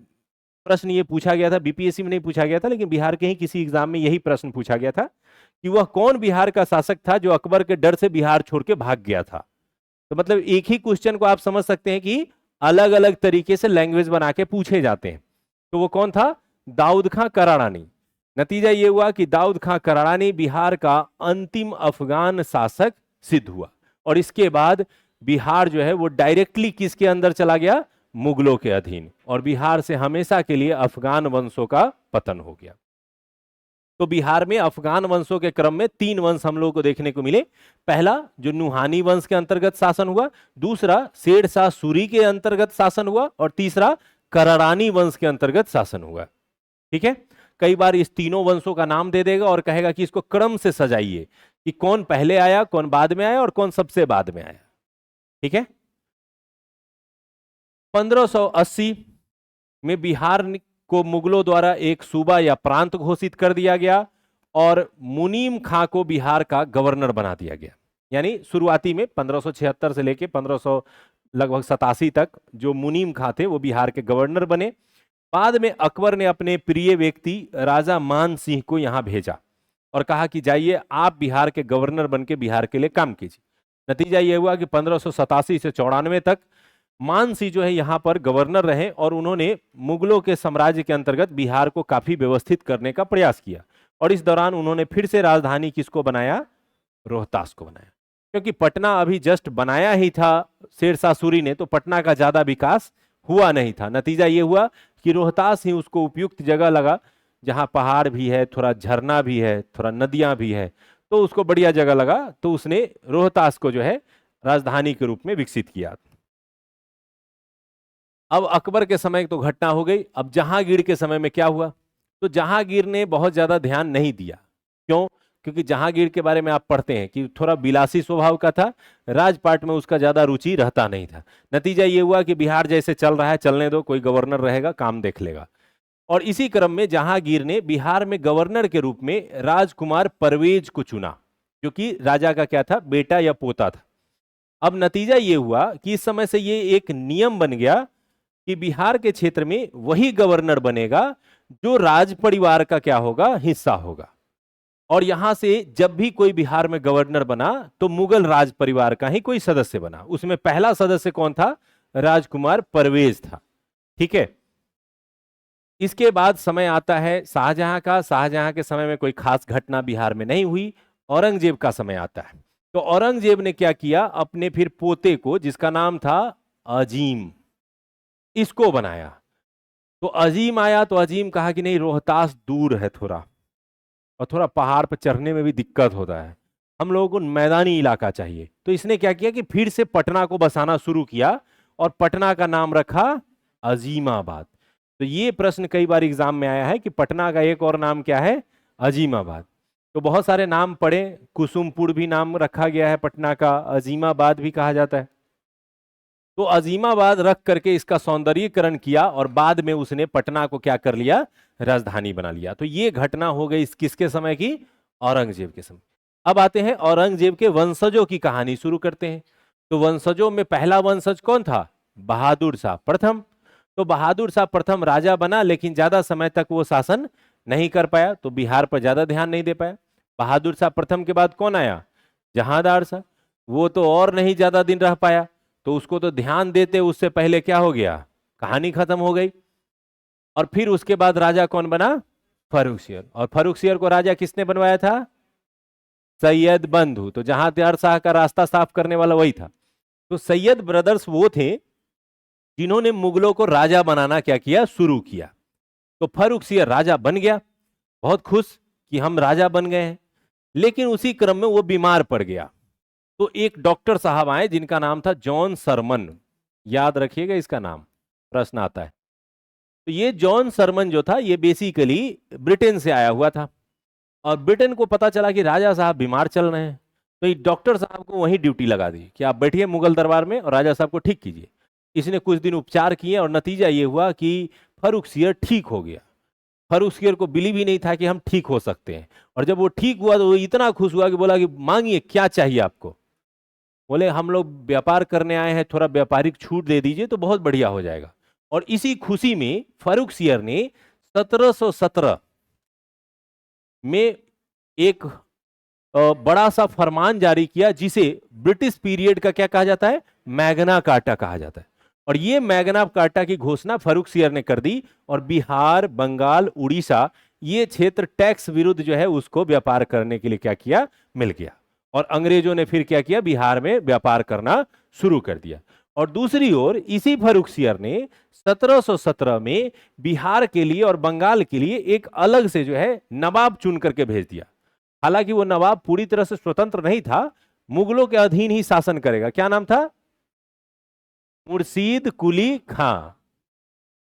प्रश्न ये पूछा गया था, बीपीएससी में नहीं पूछा गया था लेकिन बिहार के ही किसी एग्जाम में यही प्रश्न पूछा गया था कि वह कौन बिहार का शासक था जो अकबर के डर से बिहार छोड़ के भाग गया था। तो मतलब एक ही क्वेश्चन को आप समझ सकते हैं कि अलग अलग तरीके से लैंग्वेज बना के पूछे जाते हैं। तो वो कौन था, दाऊद खां करारानी। नतीजा ये हुआ कि दाऊद खां करारानी बिहार का अंतिम अफगान शासक सिद्ध हुआ और इसके बाद बिहार जो है वो डायरेक्टली किसके अंदर चला गया, मुगलों के अधीन, और बिहार से हमेशा के लिए अफगान वंशों का पतन हो गया। तो बिहार में अफगान वंशों के क्रम में 3 वंश हम लोगों को देखने को मिले। पहला जो नुहानी वंश के अंतर्गत शासन हुआ, दूसरा शेर शाह सूरी के अंतर्गत शासन हुआ और तीसरा करारानी वंश के अंतर्गत शासन हुआ। ठीक है, कई बार इस तीनों वंशों का नाम दे देगा और कहेगा कि इसको क्रम से सजाइए कि कौन पहले आया, कौन बाद में आया और कौन सबसे बाद में आया। ठीक है, 1580 में बिहार को मुगलों द्वारा एक सूबा या प्रांत घोषित कर दिया गया और मुनीम खां को बिहार का गवर्नर बना दिया गया। यानी शुरुआती में 1576 से लेके 1500 लगभग 87 तक जो मुनीम खां थे वो बिहार के गवर्नर बने। बाद में अकबर ने अपने प्रिय व्यक्ति राजा मान सिंह को यहां भेजा और कहा कि जाइए आप बिहार के गवर्नर बन के बिहार के लिए काम कीजिए। नतीजा यह हुआ कि 1587 से 94 तक मान सिंह जो है यहाँ पर गवर्नर रहे और उन्होंने मुगलों के साम्राज्य के अंतर्गत बिहार को काफी व्यवस्थित करने का प्रयास किया। और इस दौरान उन्होंने फिर से राजधानी किसको बनाया? रोहतास को बनाया, क्योंकि पटना अभी जस्ट बनाया ही था शेरशाह सूरी ने, तो पटना का ज्यादा विकास हुआ नहीं था। नतीजा ये हुआ कि रोहतास ही उसको उपयुक्त जगह लगा, जहां पहाड़ भी है, थोड़ा झरना भी है, थोड़ा नदियां भी है, तो उसको बढ़िया जगह लगा, तो उसने रोहतास को जो है राजधानी के रूप में विकसित किया। अब अकबर के समय तो घटना हो गई। अब जहांगीर के समय में क्या हुआ? तो जहांगीर ने बहुत ज्यादा ध्यान नहीं दिया। क्यों? क्योंकि जहांगीर के बारे में आप पढ़ते हैं कि थोड़ा विलासी स्वभाव का था, राजपाट में उसका ज्यादा रुचि रहता नहीं था। नतीजा ये हुआ कि बिहार जैसे चल रहा है चलने दो, कोई गवर्नर रहेगा काम देख लेगा। और इसी क्रम में जहांगीर ने बिहार में गवर्नर के रूप में राजकुमार परवेज को चुना, जो कि राजा का क्या था? बेटा या पोता था। अब नतीजा ये हुआ कि इस समय से ये एक नियम बन गया कि बिहार के क्षेत्र में वही गवर्नर बनेगा जो राज परिवार का क्या होगा? हिस्सा होगा। और यहां से जब भी कोई बिहार में गवर्नर बना तो मुगल राज परिवार का ही कोई सदस्य बना। उसमें पहला सदस्य कौन था? राजकुमार परवेज था। ठीक है। इसके बाद समय आता है शाहजहां का। शाहजहां के समय में कोई खास घटना बिहार में नहीं हुई। औरंगजेब का समय आता है। तो औरंगजेब ने क्या किया? अपने फिर पोते को, जिसका नाम था अजीम, इसको बनाया। तो अजीम आया तो अजीम कहा कि नहीं, रोहतास दूर है थोड़ा, और थोड़ा पहाड़ पर चढ़ने में भी दिक्कत होता है, हम लोगों को मैदानी इलाका चाहिए। तो इसने क्या किया कि फिर से पटना को बसाना शुरू किया और पटना का नाम रखा अजीमाबाद। तो ये प्रश्न कई बार एग्जाम में आया है कि पटना का एक और नाम क्या है? अजीमाबाद। तो बहुत सारे नाम पढ़े, कुसुमपुर भी नाम रखा गया है पटना का, अजीमाबाद भी कहा जाता है। तो अजीमाबाद रख करके इसका सौंदर्यीकरण किया और बाद में उसने पटना को क्या कर लिया? राजधानी बना लिया। तो ये घटना हो गई किसके समय की? औरंगजेब के समय। अब आते हैं औरंगजेब के वंशजों की कहानी शुरू करते हैं। तो वंशजों में पहला वंशज कौन था? बहादुर शाह प्रथम। तो बहादुर शाह प्रथम राजा बना, लेकिन ज्यादा समय तक वो शासन नहीं कर पाया, तो बिहार पर ज्यादा ध्यान नहीं दे पाया। बहादुर शाह प्रथम के बाद कौन आया? जहांदार शाह। वो तो और नहीं ज्यादा दिन रह पाया, तो उसको तो ध्यान देते उससे पहले क्या हो गया? कहानी खत्म हो गई। और फिर उसके बाद राजा कौन बना? फर्रुखसियर। और फर्रुखसियर को राजा किसने बनवाया था? सैयद बंधु। तो जहांदार शाह का रास्ता साफ करने वाला वही था। तो सैयद ब्रदर्स वो थे जिन्होंने मुगलों को राजा बनाना क्या किया? शुरू किया। तो फर्रुखसियर राजा बन गया, बहुत खुश कि हम राजा बन गए हैं। लेकिन उसी क्रम में वो बीमार पड़ गया। तो एक डॉक्टर साहब आए जिनका नाम था जॉन सरमन। याद रखिएगा इसका नाम, प्रश्न आता है। तो ये जॉन सरमन जो था, ये बेसिकली ब्रिटेन से आया हुआ था, और ब्रिटेन को पता चला कि राजा साहब बीमार चल रहे हैं, तो ये डॉक्टर साहब को वहीं ड्यूटी लगा दी कि आप बैठिए मुगल दरबार में और राजा साहब को ठीक कीजिए। इसने कुछ दिन उपचार किए और नतीजा ये हुआ कि फर्रुखसियर ठीक हो गया। फर्रुखसियर को बिलीव ही नहीं था कि हम ठीक हो सकते हैं, और जब वो ठीक हुआ तो वो इतना खुश हुआ कि बोला कि मांगिए क्या चाहिए आपको। बोले हम लोग व्यापार करने आए हैं, थोड़ा व्यापारिक छूट दे दीजिए तो बहुत बढ़िया हो जाएगा। और इसी खुशी में फर्रुखसियर ने 1717 में एक बड़ा सा फरमान जारी किया, जिसे ब्रिटिश पीरियड का क्या कहा जाता है? मैग्ना कार्टा कहा जाता है। और ये मैग्ना कार्टा की घोषणा फर्रुखसियर ने कर दी, और बिहार, बंगाल, उड़ीसा, ये क्षेत्र टैक्स विरुद्ध जो है उसको व्यापार करने के लिए क्या किया? मिल गया। और अंग्रेजों ने फिर क्या किया? बिहार में व्यापार करना शुरू कर दिया। और दूसरी ओर इसी फर्रुखसियर ने 1717 में बिहार के लिए और बंगाल के लिए एक अलग से जो है नवाब चुन करके भेज दिया। हालांकि वो नवाब पूरी तरह से स्वतंत्र नहीं था, मुगलों के अधीन ही शासन करेगा। क्या नाम था? मुर्शीद कुली खां।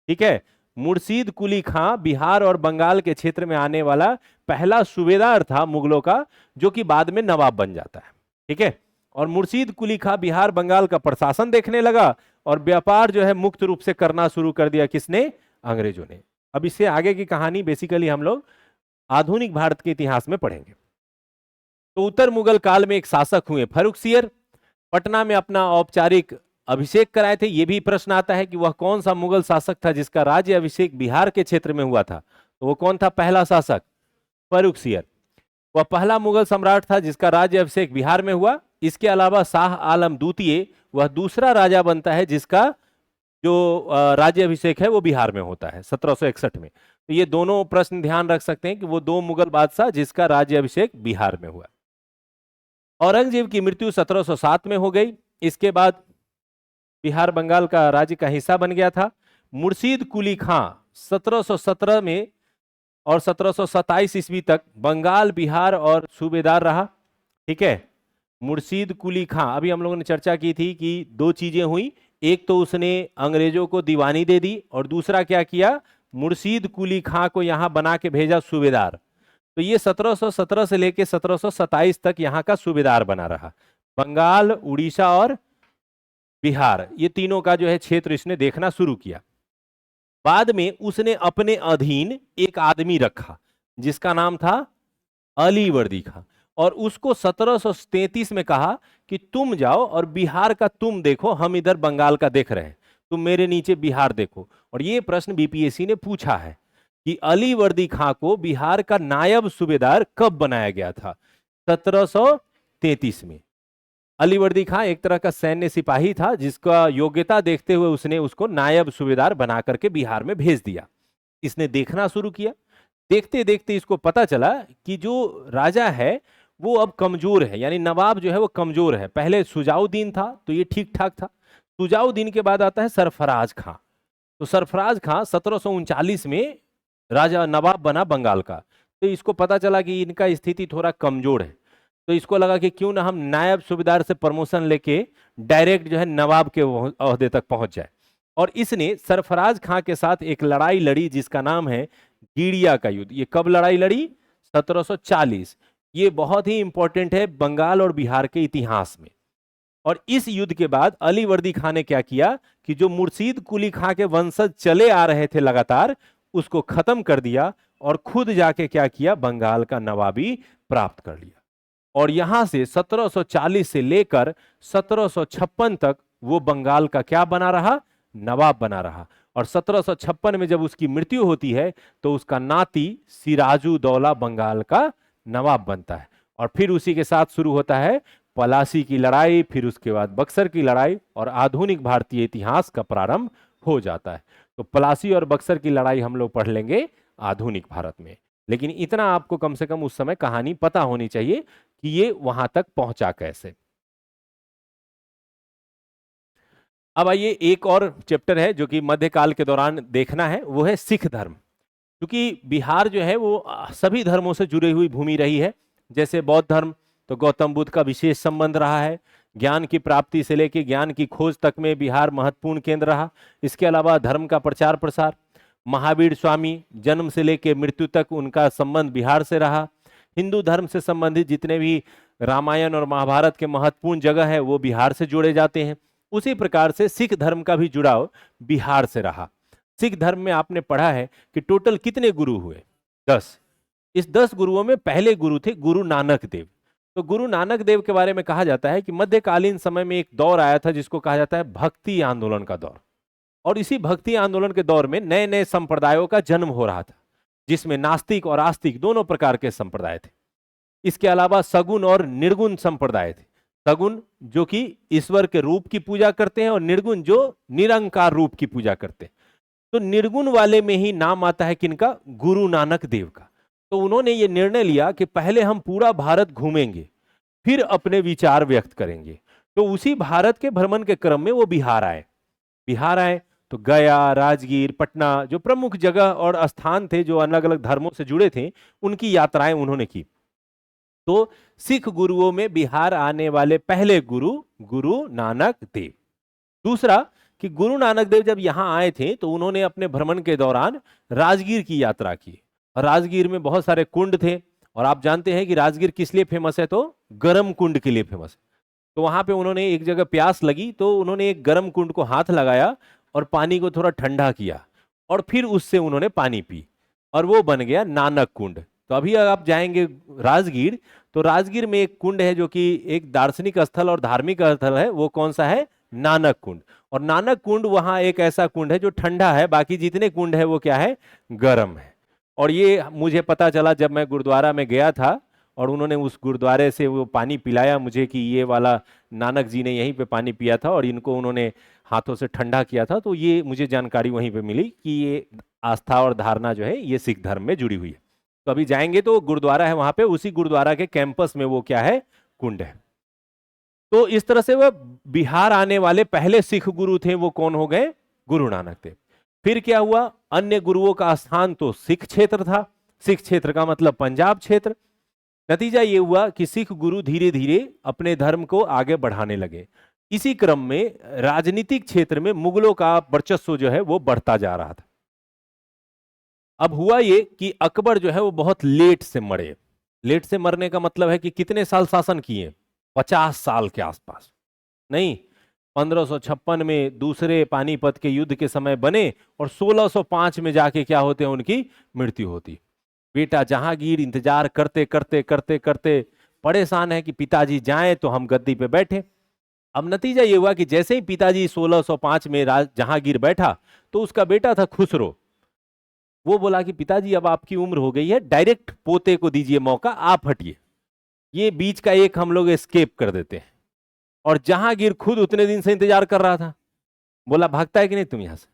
ठीक है, मुर्शीद कुली खां बिहार और बंगाल के क्षेत्र में आने वाला पहला सूबेदार था मुगलों का, जो कि बाद में नवाब बन जाता है। ठीक है, और मुर्शीद कुली खां बिहार बंगाल का प्रशासन देखने लगा, और व्यापार जो है मुक्त रूप से करना शुरू कर दिया। किसने? अंग्रेजों ने। अब इससे आगे की कहानी बेसिकली हम लोग आधुनिक भारत के इतिहास में पढ़ेंगे। तो उत्तर मुगल काल में एक शासक हुए फर्रुखसियर। पटना में अपना औपचारिक अभिषेक कराए थे, ये भी प्रश्न आता है कि वह कौन सा मुगल शासक था जिसका राज्य अभिषेक बिहार के क्षेत्र में हुआ था। तो वो कौन था पहला शासक? फर्रुखसियर। वह पहला मुगल सम्राट था जिसका राज्य अभिषेक बिहार में हुआ। इसके अलावा शाह आलम द्वितीय वह दूसरा राजा बनता है जिसका जो राज्य अभिषेक है वो बिहार में होता है 1761 में। तो ये दोनों प्रश्न ध्यान रख सकते हैं कि वो दो मुगल बादशाह जिसका राज्य अभिषेक बिहार में हुआ। औरंगजेब की मृत्यु 1707 में हो गई। इसके बाद बिहार बंगाल का राज्य का हिस्सा बन गया था। मुर्शीद कुली खां 1717 में और 1727 ईस्वी तक बंगाल बिहार और सूबेदार रहा। ठीक है, मुर्शीद कुली खां, अभी हम लोगों ने चर्चा की थी कि दो चीजें हुई, एक तो उसने अंग्रेजों को दीवानी दे दी और दूसरा क्या किया, मुर्शीद कुली खां को यहां बना के भेजा सूबेदार। तो ये 1717 से लेकर 1727 तक यहाँ का सूबेदार बना रहा। बंगाल, उड़ीसा और बिहार, ये तीनों का जो है क्षेत्र इसने देखना शुरू किया। बाद में उसने अपने अधीन एक आदमी रखा जिसका नाम था अलीवर्दी खां, और उसको 1733 में कहा कि तुम जाओ और बिहार का तुम देखो, हम इधर बंगाल का देख रहे हैं, तुम मेरे नीचे बिहार देखो। और ये प्रश्न बीपीएससी ने पूछा है कि अलीवर्दी खां को बिहार का नायब सूबेदार कब बनाया गया था? 1733 में। अलीवर्दी खां एक तरह का सैन्य सिपाही था जिसका योग्यता देखते हुए उसने उसको नायब सूबेदार बना करके बिहार में भेज दिया। इसने देखना शुरू किया। देखते देखते इसको पता चला कि जो राजा है वो अब कमजोर है, यानी नवाब जो है वो कमजोर है। पहले सुजाउद्दीन था तो ये ठीक ठाक था। सुजाउद्दीन के बाद आता है सरफराज खां। तो सरफराज खां 1739 में राजा नवाब बना बंगाल का। तो इसको पता चला कि इनका स्थिति थोड़ा कमजोर है, तो इसको लगा कि क्यों ना हम नायब सूबेदार से प्रमोशन लेके डायरेक्ट जो है नवाब के ओहदे तक पहुंच जाए। और इसने सरफराज खां के साथ एक लड़ाई लड़ी जिसका नाम है गीड़िया का युद्ध। ये कब लड़ाई लड़ी? 1740। ये बहुत ही इंपॉर्टेंट है बंगाल और बिहार के इतिहास में। और इस युद्ध के बाद अलीवर्दी खां ने क्या किया कि जो मुर्शीद कुली खां के वंशज चले आ रहे थे लगातार, उसको खत्म कर दिया और खुद जाके क्या किया, बंगाल का नवाबी प्राप्त कर लिया। और यहां से 1740 से लेकर 1756 तक वो बंगाल का क्या बना रहा, नवाब बना रहा। और 1756 में जब उसकी मृत्यु होती है तो उसका नाती सिराजुद्दौला बंगाल का नवाब बनता है। और फिर उसी के साथ शुरू होता है पलासी की लड़ाई, फिर उसके बाद बक्सर की लड़ाई, और आधुनिक भारतीय इतिहास का प्रारंभ हो जाता है। तो पलासी और बक्सर की लड़ाई हम लोग पढ़ लेंगे आधुनिक भारत में, लेकिन इतना आपको कम से कम उस समय कहानी पता होनी चाहिए कि ये वहां तक पहुंचा कैसे। अब आइए, एक और चैप्टर है जो कि मध्यकाल के दौरान देखना है, वो है सिख धर्म। क्योंकि बिहार जो है वो सभी धर्मों से जुड़ी हुई भूमि रही है। जैसे बौद्ध धर्म, तो गौतम बुद्ध का विशेष संबंध रहा है। ज्ञान की प्राप्ति से लेकर ज्ञान की खोज तक में बिहार महत्वपूर्ण केंद्र रहा। इसके अलावा धर्म का प्रचार प्रसार, महावीर स्वामी जन्म से लेकर मृत्यु तक उनका संबंध बिहार से रहा। हिंदू धर्म से संबंधित जितने भी रामायण और महाभारत के महत्वपूर्ण जगह है वो बिहार से जोड़े जाते हैं। उसी प्रकार से सिख धर्म का भी जुड़ाव बिहार से रहा। सिख धर्म में आपने पढ़ा है कि टोटल कितने गुरु हुए? 10। इस 10 गुरुओं में पहले गुरु थे गुरु नानक देव। तो गुरु नानक देव के बारे में कहा जाता है कि मध्यकालीन समय में एक दौर आया था जिसको कहा जाता है भक्ति आंदोलन का दौर। और इसी भक्ति आंदोलन के दौर में नए नए संप्रदायों का जन्म हो रहा था, जिसमें नास्तिक और आस्तिक दोनों प्रकार के संप्रदाय थे। इसके अलावा सगुण और निर्गुण संप्रदाय थे। सगुण जो कि ईश्वर के रूप की पूजा करते हैं और निर्गुण जो निरंकार रूप की पूजा करते हैं। तो निर्गुण वाले में ही नाम आता है किनका? गुरु नानक देव का। तो उन्होंने ये निर्णय लिया कि पहले हम पूरा भारत घूमेंगे, फिर अपने विचार व्यक्त करेंगे। तो उसी भारत के भ्रमण के क्रम में वो बिहार आए। बिहार आए तो गया, राजगीर, पटना, जो प्रमुख जगह और स्थान थे जो अलग अलग धर्मों से जुड़े थे, उनकी यात्राएं उन्होंने की। तो सिख गुरुओं में बिहार आने वाले पहले गुरु गुरु नानक देव। दूसरा कि गुरु नानक देव जब यहां आए थे तो उन्होंने अपने भ्रमण के दौरान राजगीर की यात्रा की। राजगीर में बहुत सारे कुंड थे, और आप जानते हैं कि राजगीर किस लिए फेमस है? तो गर्म कुंड के लिए फेमस है। तो वहां पे उन्होंने एक जगह प्यास लगी तो उन्होंने एक गर्म कुंड को हाथ लगाया और पानी को थोड़ा ठंडा किया, और फिर उससे उन्होंने पानी पी, और वो बन गया नानक कुंड। तो अभी आप जाएंगे राजगीर, तो राजगीर में एक कुंड है जो कि एक दार्शनिक स्थल और धार्मिक स्थल है। वो कौन सा है? नानक कुंड। और नानक कुंड वहां एक ऐसा कुंड है जो ठंडा है, बाकी जितने कुंड है वो क्या है, गर्म है। और ये मुझे पता चला जब मैं गुरुद्वारा में गया था और उन्होंने उस गुरुद्वारे से वो पानी पिलाया मुझे कि ये वाला नानक जी ने यहीं पे पानी पिया था और इनको उन्होंने हाथों से ठंडा किया था। तो ये मुझे जानकारी वहीं पे मिली कि ये आस्था और धारणा जो है ये सिख धर्म में जुड़ी हुई है। तो अभी जाएंगे तो गुरुद्वारा है वहां पे, उसी गुरुद्वारा के कैंपस में वो क्या है, कुंड है। तो इस तरह से वह बिहार आने वाले पहले सिख गुरु थे, वो कौन हो गए, गुरु नानक देव। फिर क्या हुआ, अन्य गुरुओं का स्थान तो सिख क्षेत्र था, सिख क्षेत्र का मतलब पंजाब क्षेत्र। नतीजा ये हुआ कि सिख गुरु धीरे धीरे अपने धर्म को आगे बढ़ाने लगे। इसी क्रम में राजनीतिक क्षेत्र में मुगलों का वर्चस्व जो है वो बढ़ता जा रहा था। अब हुआ ये कि अकबर जो है वो बहुत लेट से मरे। लेट से मरने का मतलब है कि कितने साल शासन किए, 50 साल के आसपास नहीं, 1556 में दूसरे पानीपत के युद्ध के समय बने और 1605 में जाके क्या होते हैं, उनकी मृत्यु होती। बेटा जहांगीर इंतजार करते करते करते करते परेशान है कि पिताजी जाएं तो हम गद्दी पे बैठे। अब नतीजा ये हुआ कि जैसे ही पिताजी 1605 में जहांगीर बैठा तो उसका बेटा था खुसरो। वो बोला कि पिताजी अब आपकी उम्र हो गई है, डायरेक्ट पोते को दीजिए मौका, आप हटिए, ये बीच का एक हम लोग एस्केप कर देते हैं। और जहांगीर खुद उतने दिन से इंतजार कर रहा था, बोला भागता है कि नहीं तुम यहां से।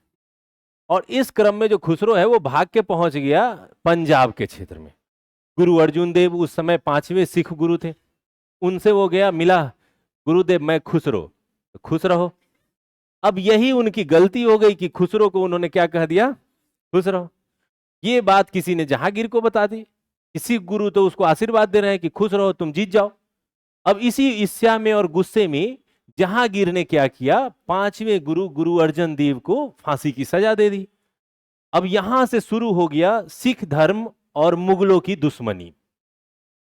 और इस क्रम में जो खुसरो है वो भाग के पहुंच गया पंजाब के क्षेत्र में। गुरु अर्जुन देव उस समय 5वें सिख गुरु थे, उनसे वो गया मिला, गुरुदेव मैं खुसरो, तो खुश रहो। अब यही उनकी गलती हो गई कि खुसरो को उन्होंने क्या कह दिया, खुश रहो। ये बात किसी ने जहांगीर को बता दी, किसी गुरु तो उसको आशीर्वाद दे रहे हैं कि खुश रहो तुम जीत जाओ। अब इसी ईर्ष्या में और गुस्से में जहांगीर ने क्या किया, 5वें गुरु गुरु अर्जन देव को फांसी की सजा दे दी। अब यहां से शुरू हो गया सिख धर्म और मुगलों की दुश्मनी।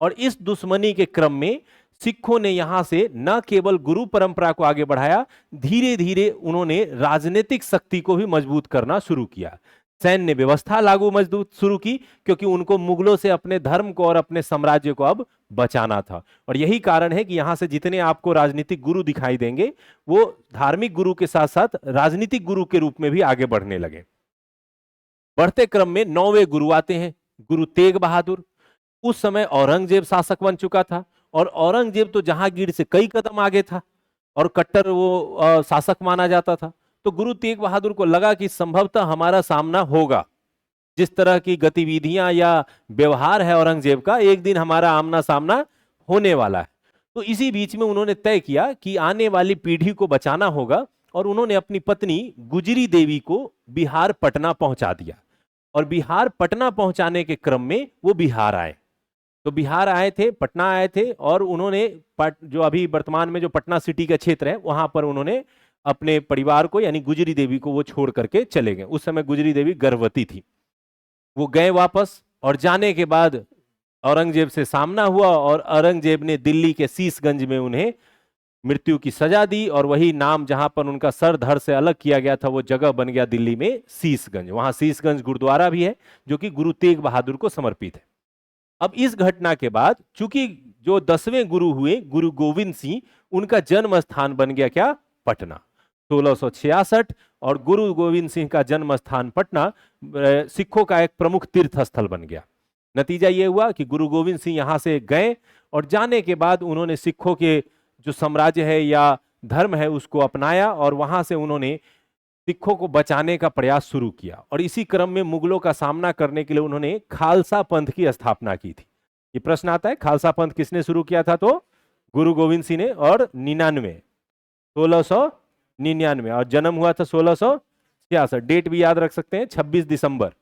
और इस दुश्मनी के क्रम में सिखों ने यहां से न केवल गुरु परंपरा को आगे बढ़ाया, धीरे धीरे उन्होंने राजनीतिक शक्ति को भी मजबूत करना शुरू किया। सैन्य व्यवस्था लागू मजबूत शुरू की, क्योंकि उनको मुगलों से अपने धर्म को और अपने साम्राज्य को अब बचाना था। और यही कारण है कि यहां से जितने आपको राजनीतिक गुरु दिखाई देंगे वो धार्मिक गुरु के साथ साथ राजनीतिक गुरु के रूप में भी आगे बढ़ने लगे। बढ़ते क्रम में 9वें गुरु आते हैं, गुरु तेग बहादुर। उस समय औरंगजेब शासक बन चुका था और औरंगजेब तो जहांगीर से कई कदम आगे था और कट्टर वो शासक माना जाता था। तो गुरु तेग बहादुर को लगा कि संभवतः हमारा सामना होगा, जिस तरह की गतिविधियां या व्यवहार है औरंगजेब का, एक दिन हमारा आमना सामना होने वाला है। तो इसी बीच में उन्होंने तय किया कि आने वाली पीढ़ी को बचाना होगा और उन्होंने अपनी पत्नी गुजरी देवी को बिहार पटना पहुंचा दिया। और बिहार पटना पहुंचाने के क्रम में वो बिहार आए। तो बिहार आए थे, पटना आए थे और उन्होंने जो अभी वर्तमान में जो पटना सिटी का क्षेत्र है वहां पर उन्होंने अपने परिवार को यानी गुजरी देवी को वो छोड़ करके चले गए। उस समय गुजरी देवी गर्भवती थी। वो गए वापस और जाने के बाद औरंगजेब से सामना हुआ और औरंगजेब ने दिल्ली के शीशगंज में उन्हें मृत्यु की सजा दी। और वही नाम जहां पर उनका सर धड़ से अलग किया गया था वो जगह बन गया दिल्ली में शीशगंज। वहां शीशगंज गुरुद्वारा भी है जो कि गुरु तेग बहादुर को समर्पित है। अब इस घटना के बाद चूंकि जो 10वें गुरु हुए गुरु गोविंद सिंह, उनका जन्म स्थान बन गया क्या, पटना, 1666। और गुरु गोविंद सिंह का जन्म स्थान पटना सिखों का एक प्रमुख तीर्थ स्थल बन गया। नतीजा यह हुआ कि गुरु गोविंद सिंह यहां से गए और जाने के बाद उन्होंने सिखों के जो साम्राज्य है या धर्म है उसको अपनाया और वहां से उन्होंने सिखों को बचाने का प्रयास शुरू किया। और इसी क्रम में मुगलों का सामना करने के लिए उन्होंने खालसा पंथ की स्थापना की थी। ये प्रश्न आता है खालसा पंथ किसने शुरू किया था, तो गुरु गोविंद सिंह ने। और 1699 और जन्म हुआ था 1666। डेट भी याद रख सकते हैं 26 दिसंबर।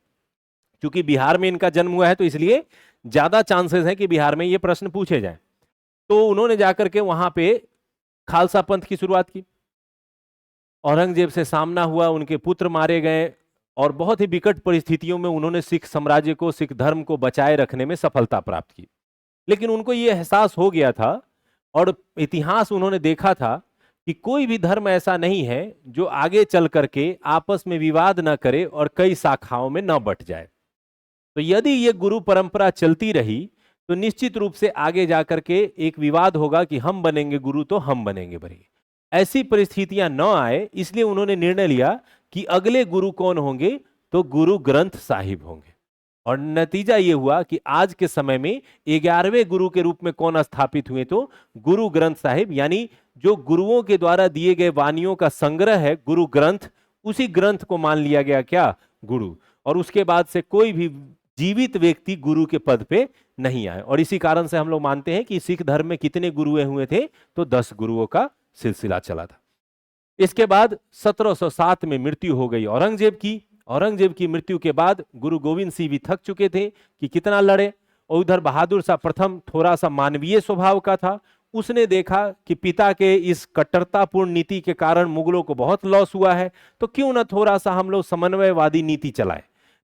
क्योंकि बिहार में इनका जन्म हुआ है तो इसलिए ज्यादा चांसेस हैं कि बिहार में ये प्रश्न पूछे जाएं। तो उन्होंने जाकर के वहां पे खालसा पंथ की शुरुआत की। औरंगजेब से सामना हुआ, उनके पुत्र मारे गए और बहुत ही विकट परिस्थितियों में उन्होंने सिख साम्राज्य को, सिख धर्म को बचाए रखने में सफलता प्राप्त की। लेकिन उनको यह एहसास हो गया था और इतिहास उन्होंने देखा था कि कोई भी धर्म ऐसा नहीं है जो आगे चल करके आपस में विवाद न करे और कई शाखाओं में न बंट जाए। तो यदि ये गुरु परंपरा चलती रही तो निश्चित रूप से आगे जाकर के एक विवाद होगा कि हम बनेंगे गुरु तो हम बनेंगे बरी। ऐसी परिस्थितियां न आए, इसलिए उन्होंने निर्णय लिया कि अगले गुरु कौन होंगे, तो गुरु ग्रंथ साहिब होंगे। और नतीजा यह हुआ कि आज के समय में 11वें गुरु के रूप में कौन स्थापित हुए, तो गुरु ग्रंथ साहिब, यानी जो गुरुओं के द्वारा दिए गए वाणियों का संग्रह है गुरु ग्रंथ, उसी ग्रंथ को मान लिया गया क्या, गुरु। और उसके बाद से कोई भी जीवित व्यक्ति गुरु के पद पे नहीं आए। और इसी कारण से हम लोग मानते हैं कि सिख धर्म में कितने गुरुए हुए थे, तो 10 गुरुओं का सिलसिला चला था। इसके बाद 1707 में मृत्यु हो गई औरंगजेब की। औरंगजेब की मृत्यु के बाद गुरु गोविंद सिंह भी थक चुके थे कि कितना लड़े, और उधर बहादुर शाह प्रथम थोड़ा सा मानवीय स्वभाव का था। उसने देखा कि पिता के इस कट्टरतापूर्ण नीति के कारण मुगलों को बहुत लॉस हुआ है, तो क्यों ना थोड़ा सा हम लोग समन्वयवादी नीति चलाएं।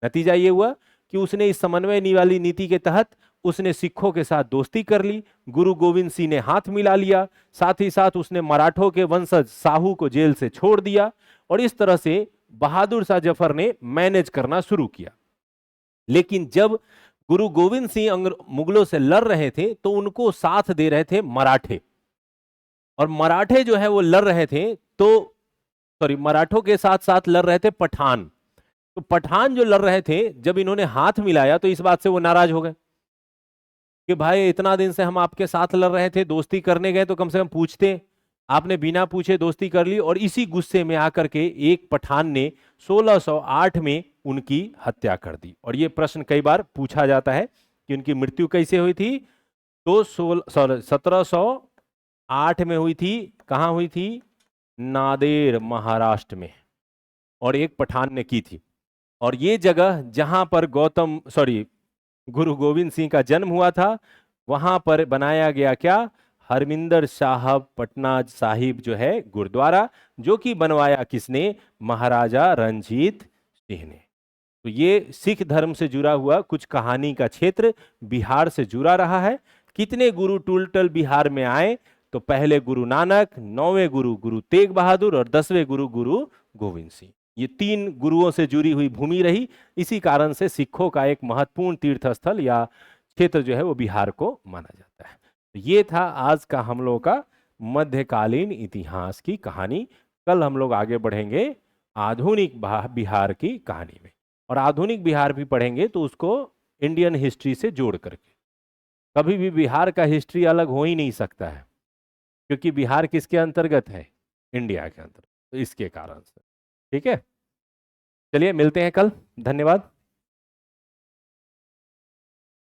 नतीजा ये हुआ कि उसने इस समन्वय वाली नीति के तहत उसने सिखों के साथ दोस्ती कर ली, गुरु गोविंद सिंह ने हाथ मिला लिया, साथ ही साथ उसने मराठों के वंशज साहू को जेल से छोड़ दिया, और इस तरह से बहादुर शाह जफर ने मैनेज करना शुरू किया। लेकिन जब गुरु गोविंद सिंह मुगलों से लड़ रहे थे, तो उनको साथ दे रहे थे मराठे, और मराठे जो है वो लड़ रहे थे, तो मराठों के साथ साथ लड़ रहे थे पठान। तो पठान जो लड़ रहे थे, जब इन्होंने हाथ मिलाया तो इस बात से वो नाराज हो गए कि भाई इतना दिन से हम आपके साथ लड़ रहे थे, दोस्ती करने गए तो कम से कम पूछते, आपने बिना पूछे दोस्ती कर ली। और इसी गुस्से में आकर के एक पठान ने 1608 में उनकी हत्या कर दी। और ये प्रश्न कई बार पूछा जाता है कि उनकी मृत्यु कैसे हुई थी, तो 1708 में हुई थी। कहां हुई थी, नादेर महाराष्ट्र में, और एक पठान ने की थी। और ये जगह जहां पर गुरु गोविंद सिंह का जन्म हुआ था, वहां पर बनाया गया क्या, हरमिंदर साहब पटना साहिब जो है गुरुद्वारा, जो कि बनवाया किसने, महाराजा रणजीत सिंह ने। तो ये सिख धर्म से जुड़ा हुआ कुछ कहानी का क्षेत्र बिहार से जुड़ा रहा है। कितने गुरु टोटल बिहार में आए, तो पहले गुरु नानक, 9वें गुरु गुरु तेग बहादुर, और 10वें गुरु गुरु गोविंद सिंह। ये 3 गुरुओं से जुड़ी हुई भूमि रही। इसी कारण से सिखों का एक महत्वपूर्ण तीर्थ स्थल या क्षेत्र जो है वो बिहार को माना जाता है। तो ये था आज का हम लोग का मध्यकालीन इतिहास की कहानी। कल हम लोग आगे बढ़ेंगे आधुनिक बिहार की कहानी में, और आधुनिक बिहार भी पढ़ेंगे तो उसको इंडियन हिस्ट्री से जोड़ करके। कभी भी बिहार का हिस्ट्री अलग हो ही नहीं सकता है, क्योंकि बिहार किसके अंतर्गत है, इंडिया के अंतर्गत, तो इसके कारण से। ठीक है, चलिए मिलते हैं कल, धन्यवाद।